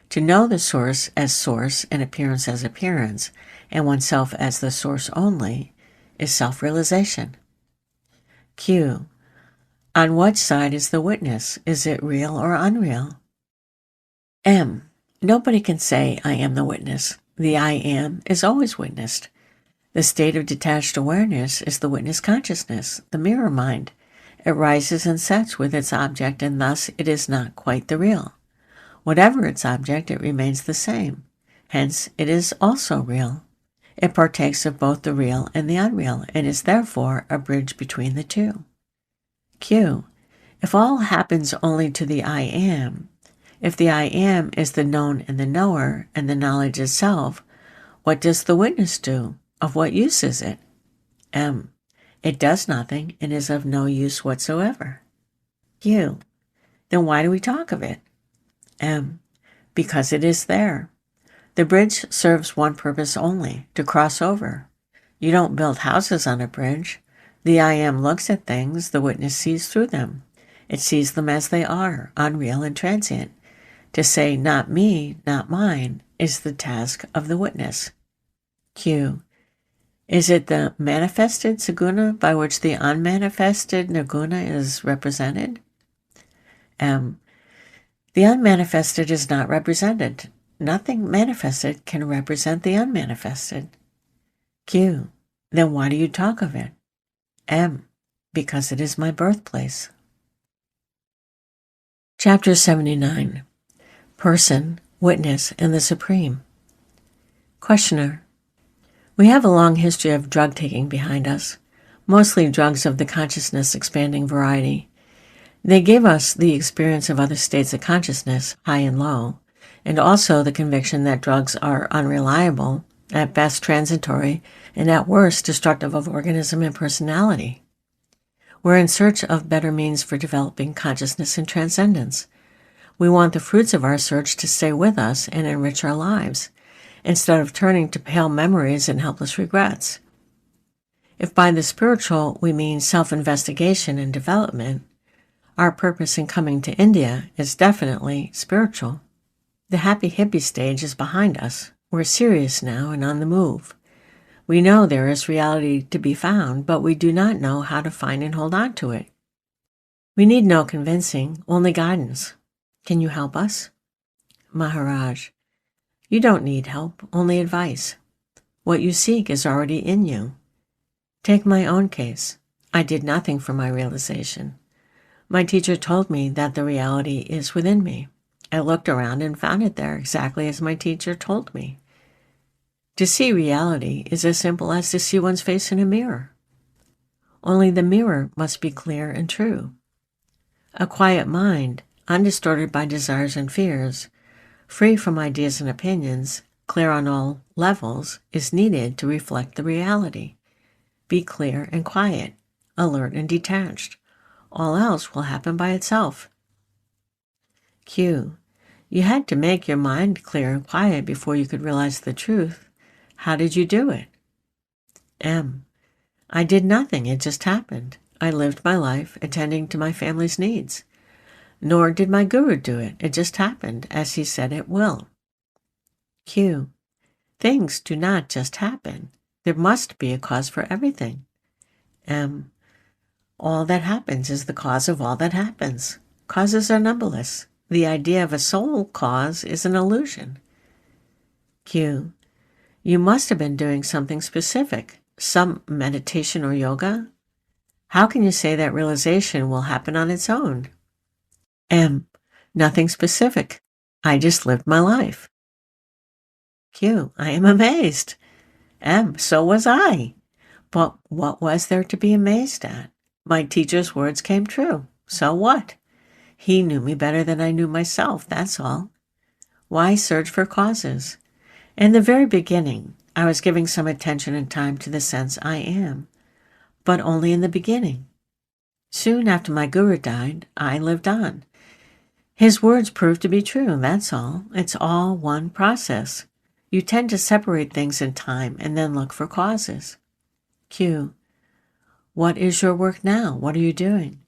To know the source as source and appearance as appearance, and oneself as the source only, is self-realization. Q. On what side is the witness? Is it real or unreal? M. Nobody can say I am the witness. The I am is always witnessed. The state of detached awareness is the witness consciousness, the mirror mind. It rises and sets with its object, and thus it is not quite the real. Whatever its object, it remains the same. Hence, it is also real. It partakes of both the real and the unreal, and is therefore a bridge between the two. Q. If all happens only to the I am, if the I am is the known and the knower, and the knowledge itself, what does the witness do? Of what use is it? M. It does nothing and is of no use whatsoever. Q. Then why do we talk of it? M. Because it is there. The bridge serves one purpose only, to cross over. You don't build houses on a bridge. The I am looks at things, the witness sees through them. It sees them as they are, unreal and transient. To say not me, not mine, is the task of the witness. Q. Is it the manifested saguna by which the unmanifested nirguna is represented? M. The unmanifested is not represented. Nothing manifested can represent the unmanifested. Q. Then why do you talk of it? M. Because it is my birthplace. Chapter 79. Person, Witness, and the Supreme. Questioner. We have a long history of drug-taking behind us, mostly drugs of the consciousness-expanding variety. They gave us the experience of other states of consciousness, high and low, and also the conviction that drugs are unreliable, at best transitory, and at worst destructive of organism and personality. We're in search of better means for developing consciousness and transcendence. We want the fruits of our search to stay with us and enrich our lives, instead of turning to pale memories and helpless regrets. If by the spiritual we mean self-investigation and development, our purpose in coming to India is definitely spiritual. The happy hippie stage is behind us. We're serious now and on the move. We know there is reality to be found, but we do not know how to find and hold on to it. We need no convincing, only guidance. Can you help us? Maharaj. You don't need help, only advice. What you seek is already in you. Take my own case. I did nothing for my realization. My teacher told me that the reality is within me. I looked around and found it there exactly as my teacher told me. To see reality is as simple as to see one's face in a mirror. Only the mirror must be clear and true. A quiet mind, undistorted by desires and fears, free from ideas and opinions, clear on all levels, is needed to reflect the reality. Be clear and quiet, alert and detached. All else will happen by itself. Q. You had to make your mind clear and quiet before you could realize the truth. How did you do it? M. I did nothing, it just happened. I lived my life attending to my family's needs. Nor did my guru do it, it just happened, as he said it will. Q. Things do not just happen. There must be a cause for everything. M. All that happens is the cause of all that happens. Causes are numberless. The idea of a sole cause is an illusion. Q. You must have been doing something specific, some meditation or yoga. How can you say that realization will happen on its own? M. Nothing specific. I just lived my life. Q. I am amazed. M. So was I. But what was there to be amazed at? My teacher's words came true. So what? He knew me better than I knew myself, that's all. Why search for causes? In the very beginning, I was giving some attention and time to the sense I am, but only in the beginning. Soon after my guru died, I lived on. His words proved to be true, that's all. It's all one process. You tend to separate things in time and then look for causes. Q. What is your work now? What are you doing?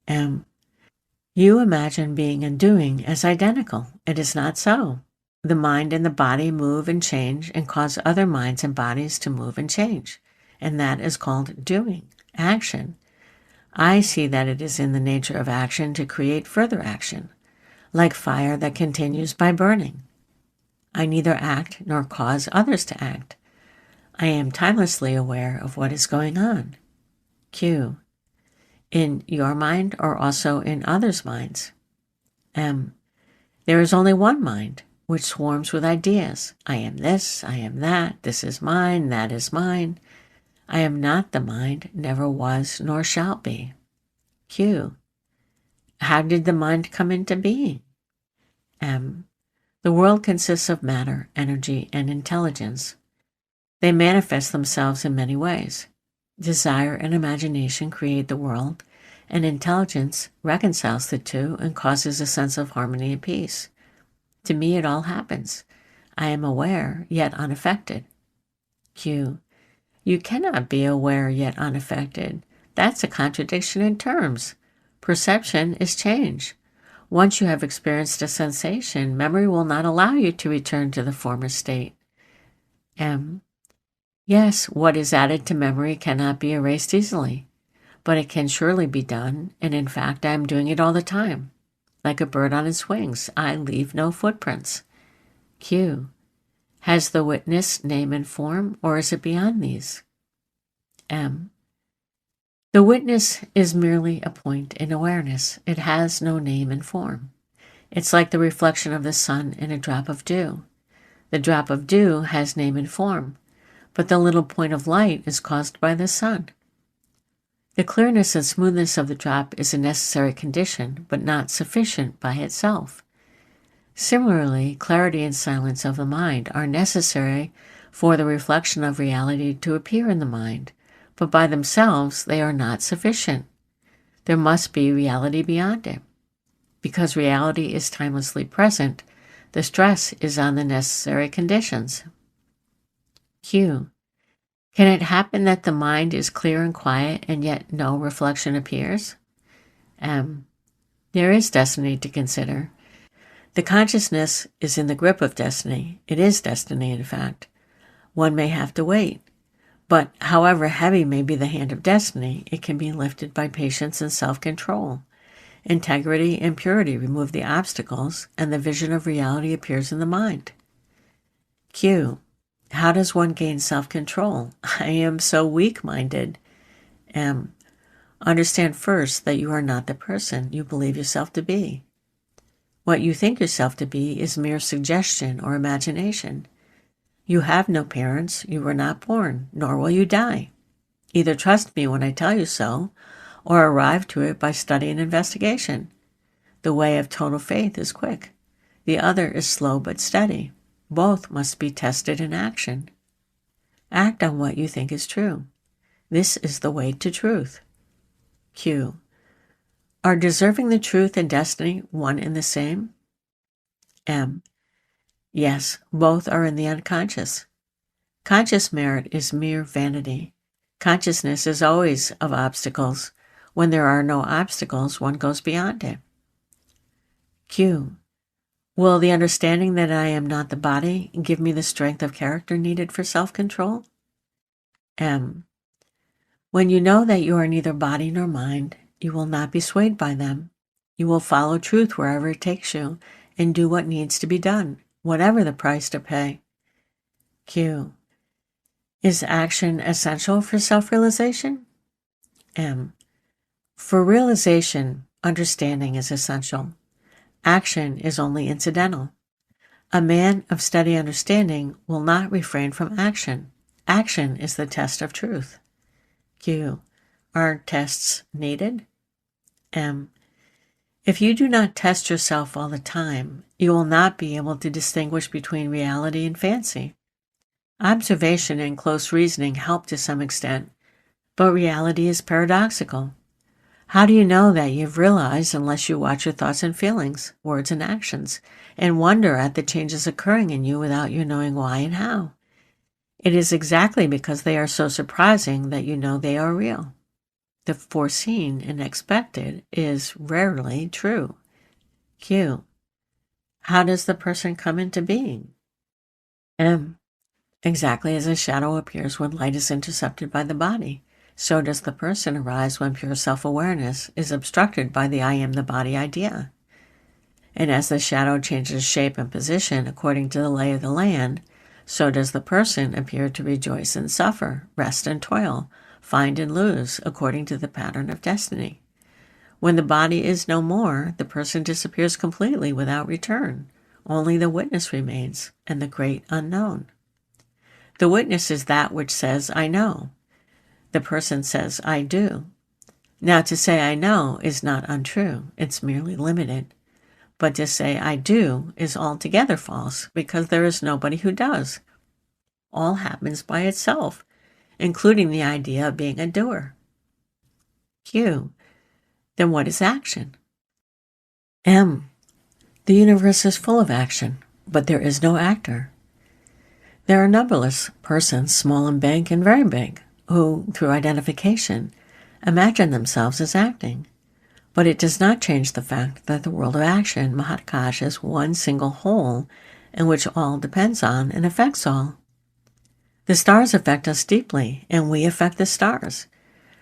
M. You imagine being and doing as identical. It is not so. The mind and the body move and change and cause other minds and bodies to move and change, and that is called doing, action. I see that it is in the nature of action to create further action, like fire that continues by burning. I neither act nor cause others to act. I am timelessly aware of what is going on. Q. In your mind or also in others' minds? M. There is only one mind, which swarms with ideas. I am this, I am that, this is mine, that is mine. I am not the mind, never was, nor shall be. Q. How did the mind come into being? M. The world consists of matter, energy, and intelligence. They manifest themselves in many ways. Desire and imagination create the world, and intelligence reconciles the two and causes a sense of harmony and peace. To me it all happens. I am aware, yet unaffected. Q. You cannot be aware yet unaffected. That's a contradiction in terms. Perception is change. Once you have experienced a sensation, memory will not allow you to return to the former state. M. Yes, what is added to memory cannot be erased easily, but it can surely be done, and in fact I am doing it all the time. like a bird on its wings. I leave no footprints. Q. Has the witness name and form, or is it beyond these? M. The witness is merely a point in awareness. It has no name and form. It's like the reflection of the sun in a drop of dew. The drop of dew has name and form, but the little point of light is caused by the sun. The clearness and smoothness of the drop is a necessary condition, but not sufficient by itself. Similarly, clarity and silence of the mind are necessary for the reflection of reality to appear in the mind, but by themselves they are not sufficient. There must be reality beyond it. Because reality is timelessly present, the stress is on the necessary conditions. Q. Can it happen that the mind is clear and quiet and yet no reflection appears? M. There is destiny to consider. The consciousness is in the grip of destiny. It is destiny, in fact. One may have to wait. But however heavy may be the hand of destiny, it can be lifted by patience and self-control. Integrity and purity remove the obstacles, and the vision of reality appears in the mind. Q. How does one gain self-control? I am so weak-minded. M. Understand first that you are not the person you believe yourself to be. What you think yourself to be is mere suggestion or imagination. You have no parents, you were not born, nor will you die. Either trust me when I tell you so, or arrive to it by study and investigation. The way of total faith is quick. The other is slow but steady. Both must be tested in action. Act on what you think is true. This is the way to truth. Q. Are deserving the truth and destiny one and the same? M. Yes, both are in the unconscious. Conscious merit is mere vanity. Consciousness is always of obstacles. When there are no obstacles, one goes beyond it. Q. Will the understanding that I am not the body give me the strength of character needed for self-control? M. When you know that you are neither body nor mind, you will not be swayed by them. You will follow truth wherever it takes you and do what needs to be done, whatever the price to pay. Q. Is action essential for self-realization? M. For realization, understanding is essential. Action is only incidental. A man of steady understanding will not refrain from action. Action is the test of truth. Q. Are tests needed? M. If you do not test yourself all the time, you will not be able to distinguish between reality and fancy. Observation and close reasoning help to some extent, but reality is paradoxical. How do you know that you've realized unless you watch your thoughts and feelings, words and actions, and wonder at the changes occurring in you without you knowing why and how? It is exactly because they are so surprising that you know they are real. The foreseen and expected is rarely true. Q. How does the person come into being? M. Exactly as a shadow appears when light is intercepted by the body, so does the person arise when pure self-awareness is obstructed by the I am the body idea. And as the shadow changes shape and position according to the lay of the land, so does the person appear to rejoice and suffer, rest and toil, find and lose, according to the pattern of destiny. When the body is no more, the person disappears completely without return. Only the witness remains, and the great unknown. The witness is that which says, I know. The person says, I do. Now, to say I know is not untrue, it's merely limited. But to say I do is altogether false, because there is nobody who does. All happens by itself, including the idea of being a doer. Q. Then what is action? M. The universe is full of action, but there is no actor. There are numberless persons, small and big and very big, who, through identification, imagine themselves as acting. But it does not change the fact that the world of action, Mahakash, is one single whole in which all depends on and affects all. The stars affect us deeply, and we affect the stars.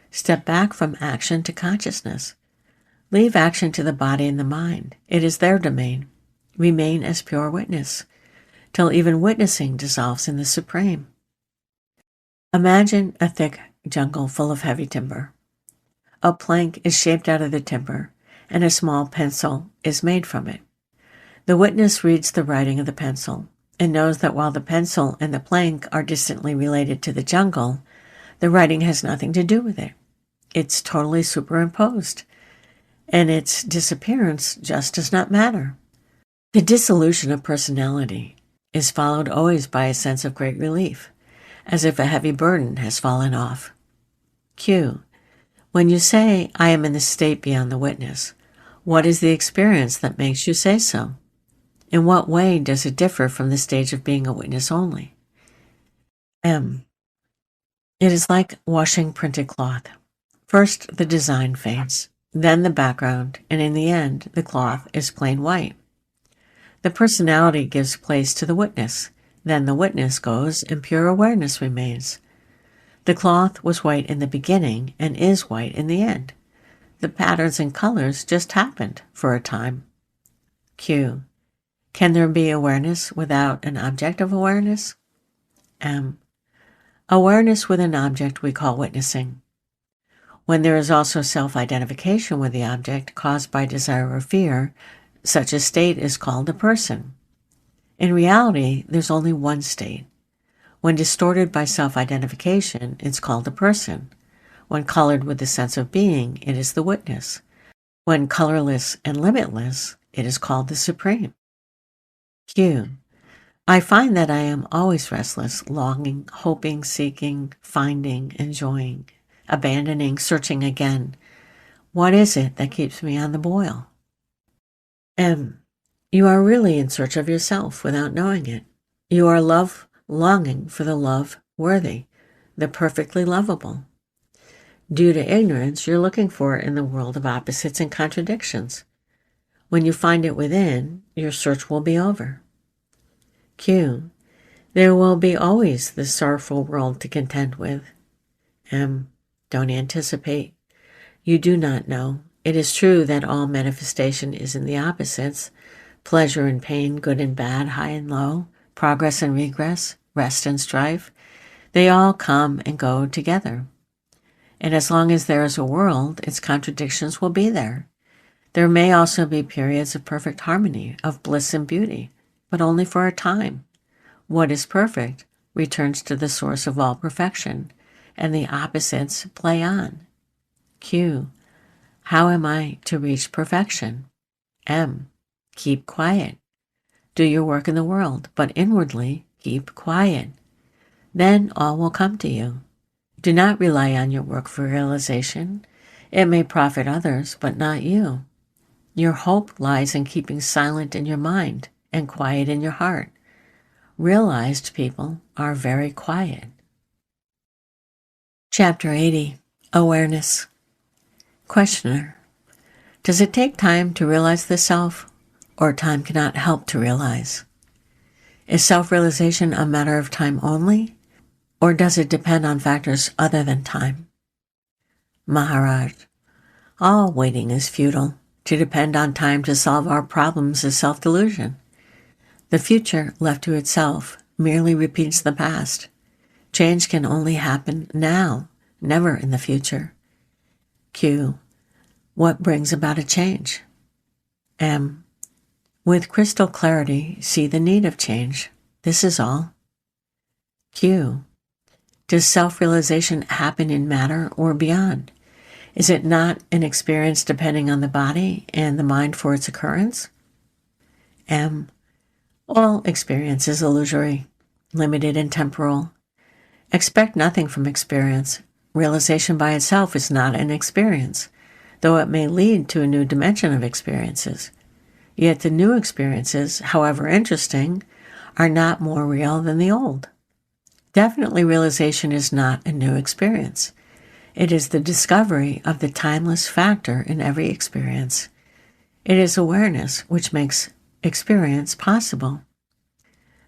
Step back from action to consciousness. Leave action to the body and the mind. It is their domain. Remain as pure witness, till even witnessing dissolves in the supreme. Imagine a thick jungle full of heavy timber. A plank is shaped out of the timber, and a small pencil is made from it. The witness reads the writing of the pencil and knows that while the pencil and the plank are distantly related to the jungle, the writing has nothing to do with it. It's totally superimposed, and its disappearance just does not matter. The dissolution of personality is followed always by a sense of great relief, as if a heavy burden has fallen off. Q. When you say, I am in the state beyond the witness, what is the experience that makes you say so? In what way does it differ from the stage of being a witness only? M. It is like washing printed cloth. First, the design fades, then the background, and in the end, the cloth is plain white. The personality gives place to the witness. Then the witness goes and pure awareness remains. The cloth was white in the beginning and is white in the end. The patterns and colors just happened for a time. Q. Can there be awareness without an object of awareness? M. Awareness with an object we call witnessing. When there is also self-identification with the object caused by desire or fear, such a state is called a person. In reality, there's only one state. When distorted by self-identification, it's called a person. When colored with the sense of being, it is the witness. When colorless and limitless, it is called the supreme. Q. I find that I am always restless, longing, hoping, seeking, finding, enjoying, abandoning, searching again. What is it that keeps me on the boil? M. You are really in search of yourself without knowing it. You are longing for the love worthy, the perfectly lovable. Due to ignorance, you're looking for it in the world of opposites and contradictions. When you find it within, your search will be over. Q. There will be always this sorrowful world to contend with. M. Don't anticipate. You do not know. It is true that all manifestation is in the opposites, pleasure and pain, good and bad, high and low, progress and regress, rest and strife. They all come and go together. And as long as there is a world, its contradictions will be there. There may also be periods of perfect harmony, of bliss and beauty, but only for a time. What is perfect returns to the source of all perfection, and the opposites play on. Q. How am I to reach perfection? M. Keep quiet. Do your work in the world, but inwardly keep quiet. Then all will come to you. Do not rely on your work for realization. It may profit others, but not you. Your hope lies in keeping silent in your mind and quiet in your heart. Realized people are very quiet. Chapter 80. Awareness. Questioner. Does it take time to realize the self, or time cannot help to realize? Is self-realization a matter of time only, or does it depend on factors other than time? Maharaj. All waiting is futile. To depend on time to solve our problems is self-delusion. The future, left to itself, merely repeats the past. Change can only happen now, never in the future. Q. What brings about a change? M. With crystal clarity, see the need of change. This is all. Q. Does self-realization happen in matter or beyond? Is it not an experience depending on the body and the mind for its occurrence? M. All experience is illusory, limited and temporal. Expect nothing from experience. Realization by itself is not an experience, though it may lead to a new dimension of experiences. Yet the new experiences, however interesting, are not more real than the old. Definitely, realization is not a new experience. It is the discovery of the timeless factor in every experience. It is awareness which makes experience possible.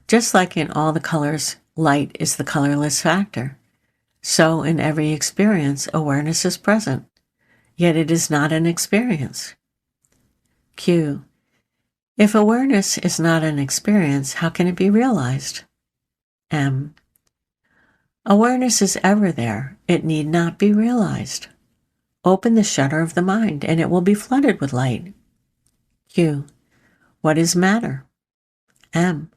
Just like in all the colors, light is the colorless factor. So in every experience, awareness is present. yet it is not an experience. Q. If awareness is not an experience, how can it be realized? M. Awareness is ever there. It need not be realized. Open the shutter of the mind, and it will be flooded with light. Q. What is matter? M.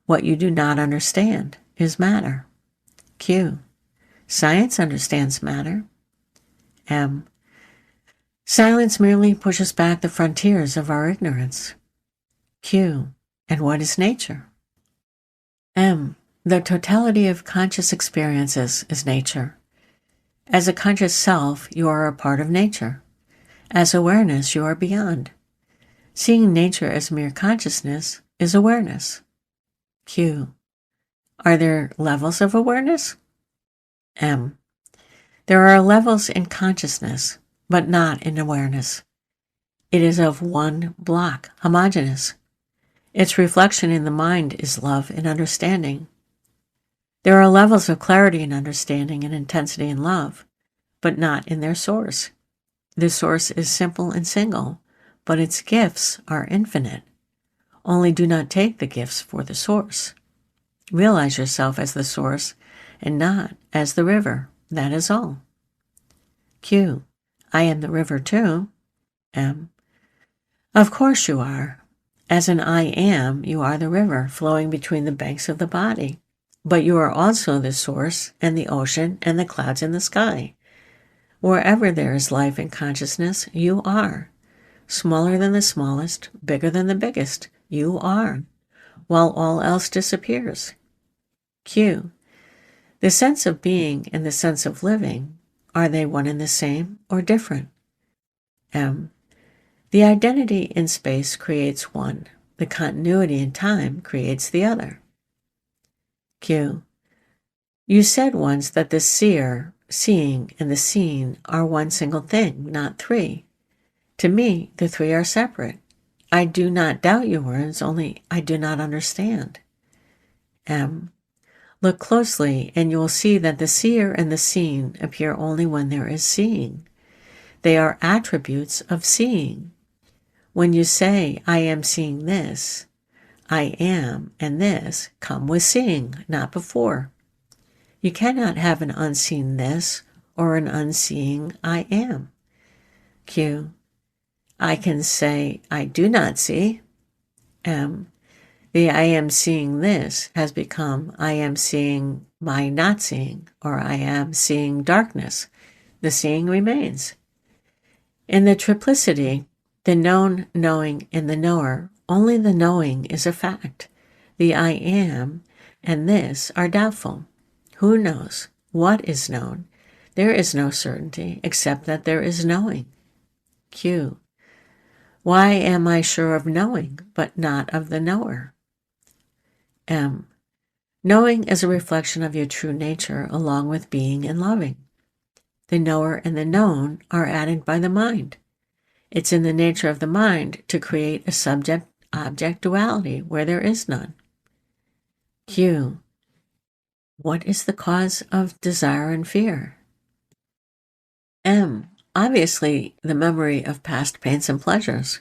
What you do not understand is matter. Q. Science understands matter. M. Silence merely pushes back the frontiers of our ignorance. Q. And what is nature? M. The totality of conscious experiences is nature. As a conscious self, you are a part of nature. As awareness, you are beyond. Seeing nature as mere consciousness is awareness. Q. Are there levels of awareness? M. There are levels in consciousness, but not in awareness. It is of one block, homogeneous. Its reflection in the mind is love and understanding. There are levels of clarity and understanding and intensity in love, but not in their source. The source is simple and single, but its gifts are infinite. Only do not take the gifts for the source. Realize yourself as the source and not as the river. That is all. Q. I am the river too. M. Of course you are. As an I am, you are the river flowing between the banks of the body. But you are also the source and the ocean and the clouds in the sky. Wherever there is life and consciousness, you are. Smaller than the smallest, bigger than the biggest, you are, while all else disappears. Q. The sense of being and the sense of living, are they one and the same or different? M. The identity in space creates one. The continuity in time creates the other. Q. You said once that the seer, seeing, and the seen are one single thing, not three. To me, the three are separate. I do not doubt your words, only I do not understand. M. Look closely, and you will see that the seer and the seen appear only when there is seeing. They are attributes of seeing. When you say, I am seeing this, I am and this come with seeing, not before. You cannot have an unseen this or an unseeing I am. Q. I can say I do not see. M. The I am seeing this has become I am seeing my not seeing, or I am seeing darkness. The seeing remains. In the triplicity, the known, knowing, and the knower, only the knowing is a fact. The I am and this are doubtful. Who knows? What is known? There is no certainty except that there is knowing. Q. Why am I sure of knowing, but not of the knower? M. Knowing is a reflection of your true nature along with being and loving. The knower and the known are added by the mind. It's in the nature of the mind to create a subject-object duality where there is none. Q. What is the cause of desire and fear? M. Obviously, the memory of past pains and pleasures.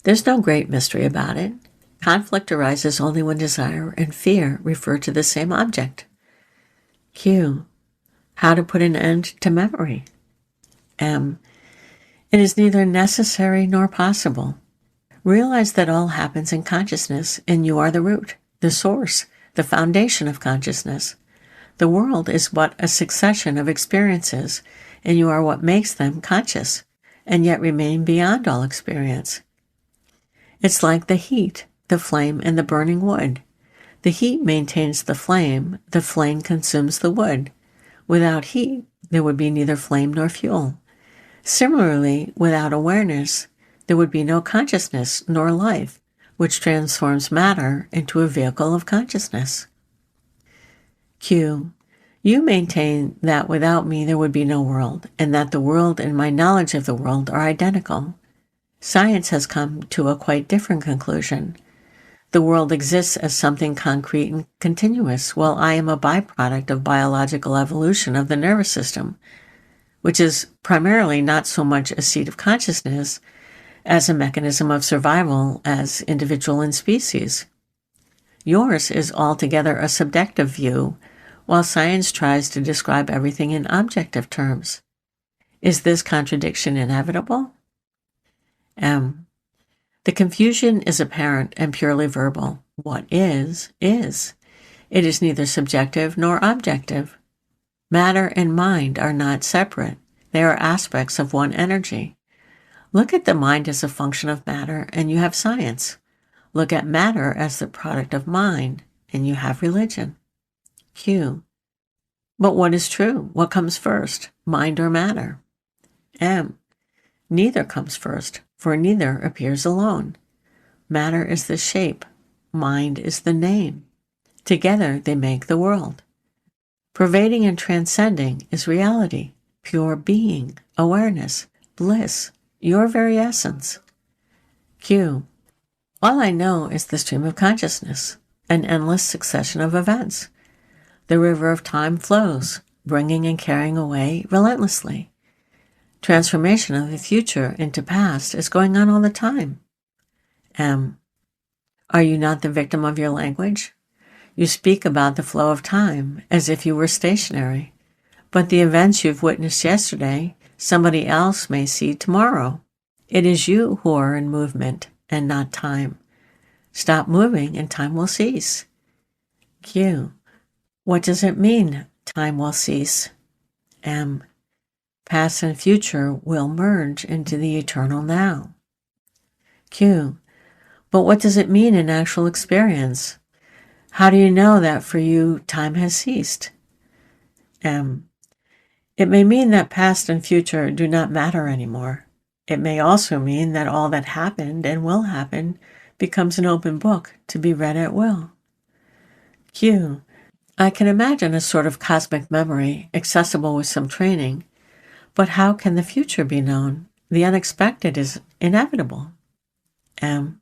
There's no great mystery about it. Conflict arises only when desire and fear refer to the same object. Q. How to put an end to memory? M. It is neither necessary nor possible. Realize that all happens in consciousness, and you are the root, the source, the foundation of consciousness. The world is but a succession of experiences, and you are what makes them conscious, and yet remain beyond all experience. It's like the heat, the flame, and the burning wood. The heat maintains the flame consumes the wood. Without heat, there would be neither flame nor fuel. Similarly, without awareness, there would be no consciousness nor life, which transforms matter into a vehicle of consciousness. Q. You maintain that without me there would be no world, and that the world and my knowledge of the world are identical. Science has come to a quite different conclusion. The world exists as something concrete and continuous, while I am a byproduct of biological evolution of the nervous system. which is primarily not so much a seat of consciousness as a mechanism of survival as individual and species. Yours is altogether a subjective view, while science tries to describe everything in objective terms. Is this contradiction inevitable? M. The confusion is apparent and purely verbal. What is, is. It is neither subjective nor objective. Matter and mind are not separate. They are aspects of one energy. Look at the mind as a function of matter, and you have science. Look at matter as the product of mind, and you have religion. Q. But what is true? What comes first, mind or matter? M. Neither comes first, for neither appears alone. Matter is the shape, mind is the name. Together they make the world. Pervading and transcending is reality, pure being, awareness, bliss, your very essence. Q. All I know is the stream of consciousness, an endless succession of events. The river of time flows, bringing and carrying away relentlessly. Transformation of the future into past is going on all the time. M. Are you not the victim of your language? You speak about the flow of time as if you were stationary, but the events you've witnessed yesterday, somebody else may see tomorrow. It is you who are in movement and not time. Stop moving and time will cease. Q. What does it mean, time will cease? M. Past and future will merge into the eternal now. Q. But what does it mean in actual experience? How do you know that for you time has ceased? M. It may mean that past and future do not matter anymore. It may also mean that all that happened and will happen becomes an open book to be read at will. Q. I can imagine a sort of cosmic memory accessible with some training, but how can the future be known? The unexpected is inevitable. M.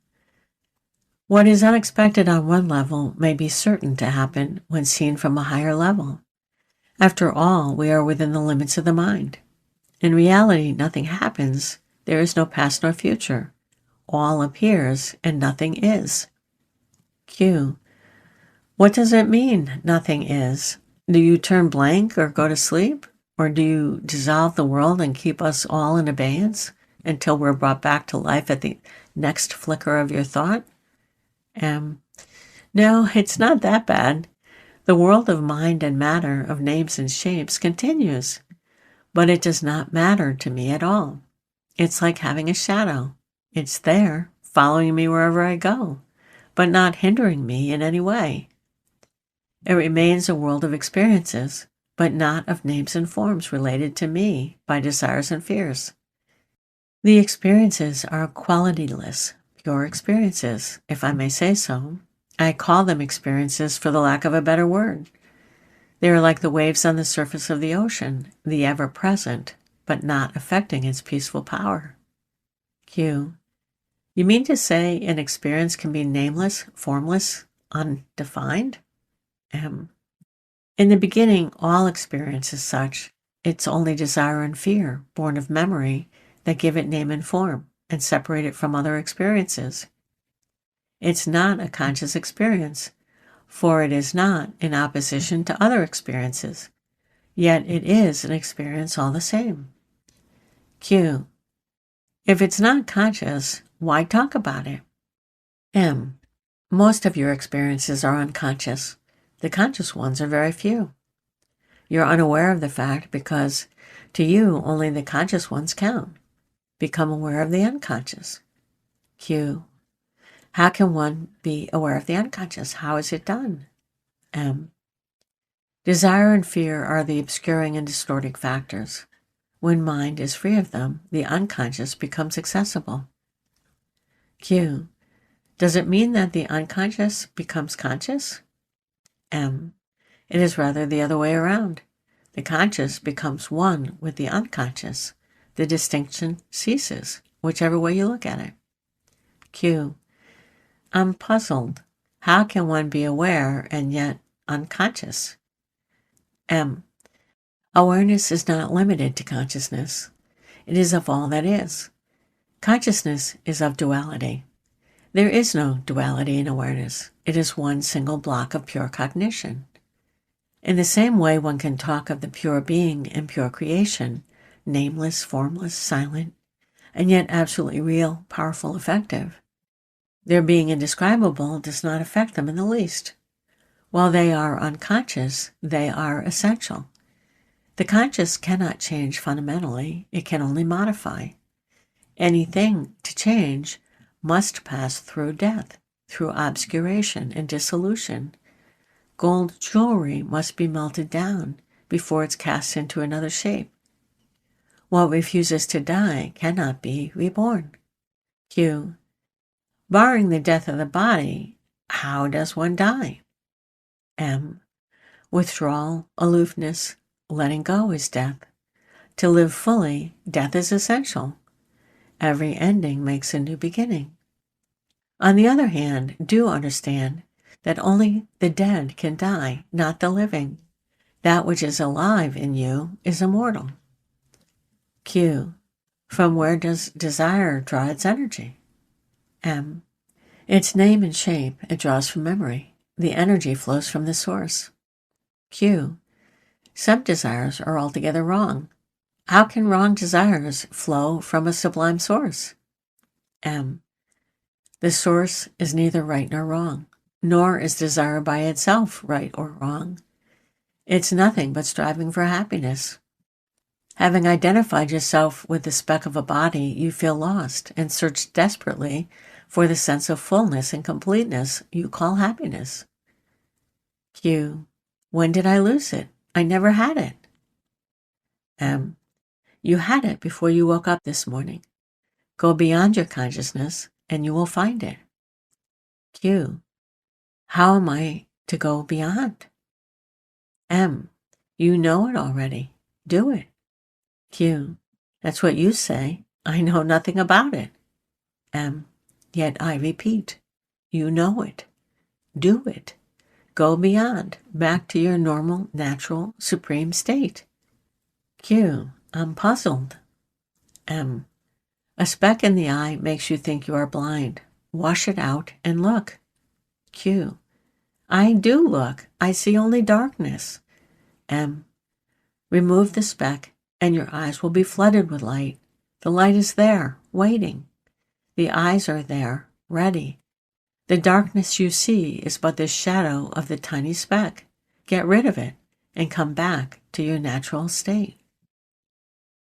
What is unexpected on one level may be certain to happen when seen from a higher level. After all, we are within the limits of the mind. In reality, nothing happens. There is no past nor future. All appears and nothing is. Q. What does it mean, nothing is? Do you turn blank or go to sleep? Or do you dissolve the world and keep us all in abeyance until we're brought back to life at the next flicker of your thought? M. No, it's not that bad. The world of mind and matter, of names and shapes, continues. But it does not matter to me at all. It's like having a shadow. It's there, following me wherever I go, but not hindering me in any way. It remains a world of experiences, but not of names and forms related to me by desires and fears. The experiences are qualityless, pure experiences, if I may say so. I call them experiences for the lack of a better word. They are like the waves on the surface of the ocean, the ever-present, but not affecting its peaceful power. Q. You mean to say an experience can be nameless, formless, undefined? M. In the beginning, all experience is such. It's only desire and fear, born of memory, that give it name and form, and separate it from other experiences. It's not a conscious experience, for it is not in opposition to other experiences, yet it is an experience all the same. Q. If it's not conscious, why talk about it? M. Most of your experiences are unconscious. The conscious ones are very few. You're unaware of the fact because, to you, only the conscious ones count. Become aware of the unconscious. Q. How can one be aware of the unconscious? How is it done? M. Desire and fear are the obscuring and distorting factors. When mind is free of them, the unconscious becomes accessible. Q. Does it mean that the unconscious becomes conscious? M. It is rather the other way around. The conscious becomes one with the unconscious. The distinction ceases, whichever way you look at it. Q. I'm puzzled. How can one be aware and yet unconscious? M. Awareness is not limited to consciousness. It is of all that is. Consciousness is of duality. There is no duality in awareness. It is one single block of pure cognition. In the same way one can talk of the pure being and pure creation, nameless, formless, silent, and yet absolutely real, powerful, effective. Their being indescribable does not affect them in the least. While they are unconscious, they are essential. The conscious cannot change fundamentally, it can only modify. Anything to change must pass through death, through obscuration and dissolution. Gold jewelry must be melted down before it's cast into another shape. What refuses to die cannot be reborn. Q. Barring the death of the body, how does one die? M. Withdrawal, aloofness, letting go is death. To live fully, death is essential. Every ending makes a new beginning. On the other hand, do understand that only the dead can die, not the living. That which is alive in you is immortal. Q. From where does desire draw its energy? M. Its name and shape it draws from memory. The energy flows from the source. Q. Some desires are altogether wrong. How can wrong desires flow from a sublime source? M. The source is neither right nor wrong, nor is desire by itself right or wrong. It's nothing but striving for happiness. Having identified yourself with the speck of a body, you feel lost and search desperately for the sense of fullness and completeness you call happiness. Q. When did I lose it? I never had it. M. You had it before you woke up this morning. Go beyond your consciousness and you will find it. Q. How am I to go beyond? M. You know it already. Do it. Q. That's what you say. I know nothing about it. M. Yet I repeat, you know it. Do it. Go beyond, back to your normal, natural, supreme state. Q. I'm puzzled. M. A speck in the eye makes you think you are blind. Wash it out and look. Q. I do look. I see only darkness. M. Remove the speck and your eyes will be flooded with light. The light is there, waiting. The eyes are there, ready. The darkness you see is but the shadow of the tiny speck. Get rid of it and come back to your natural state.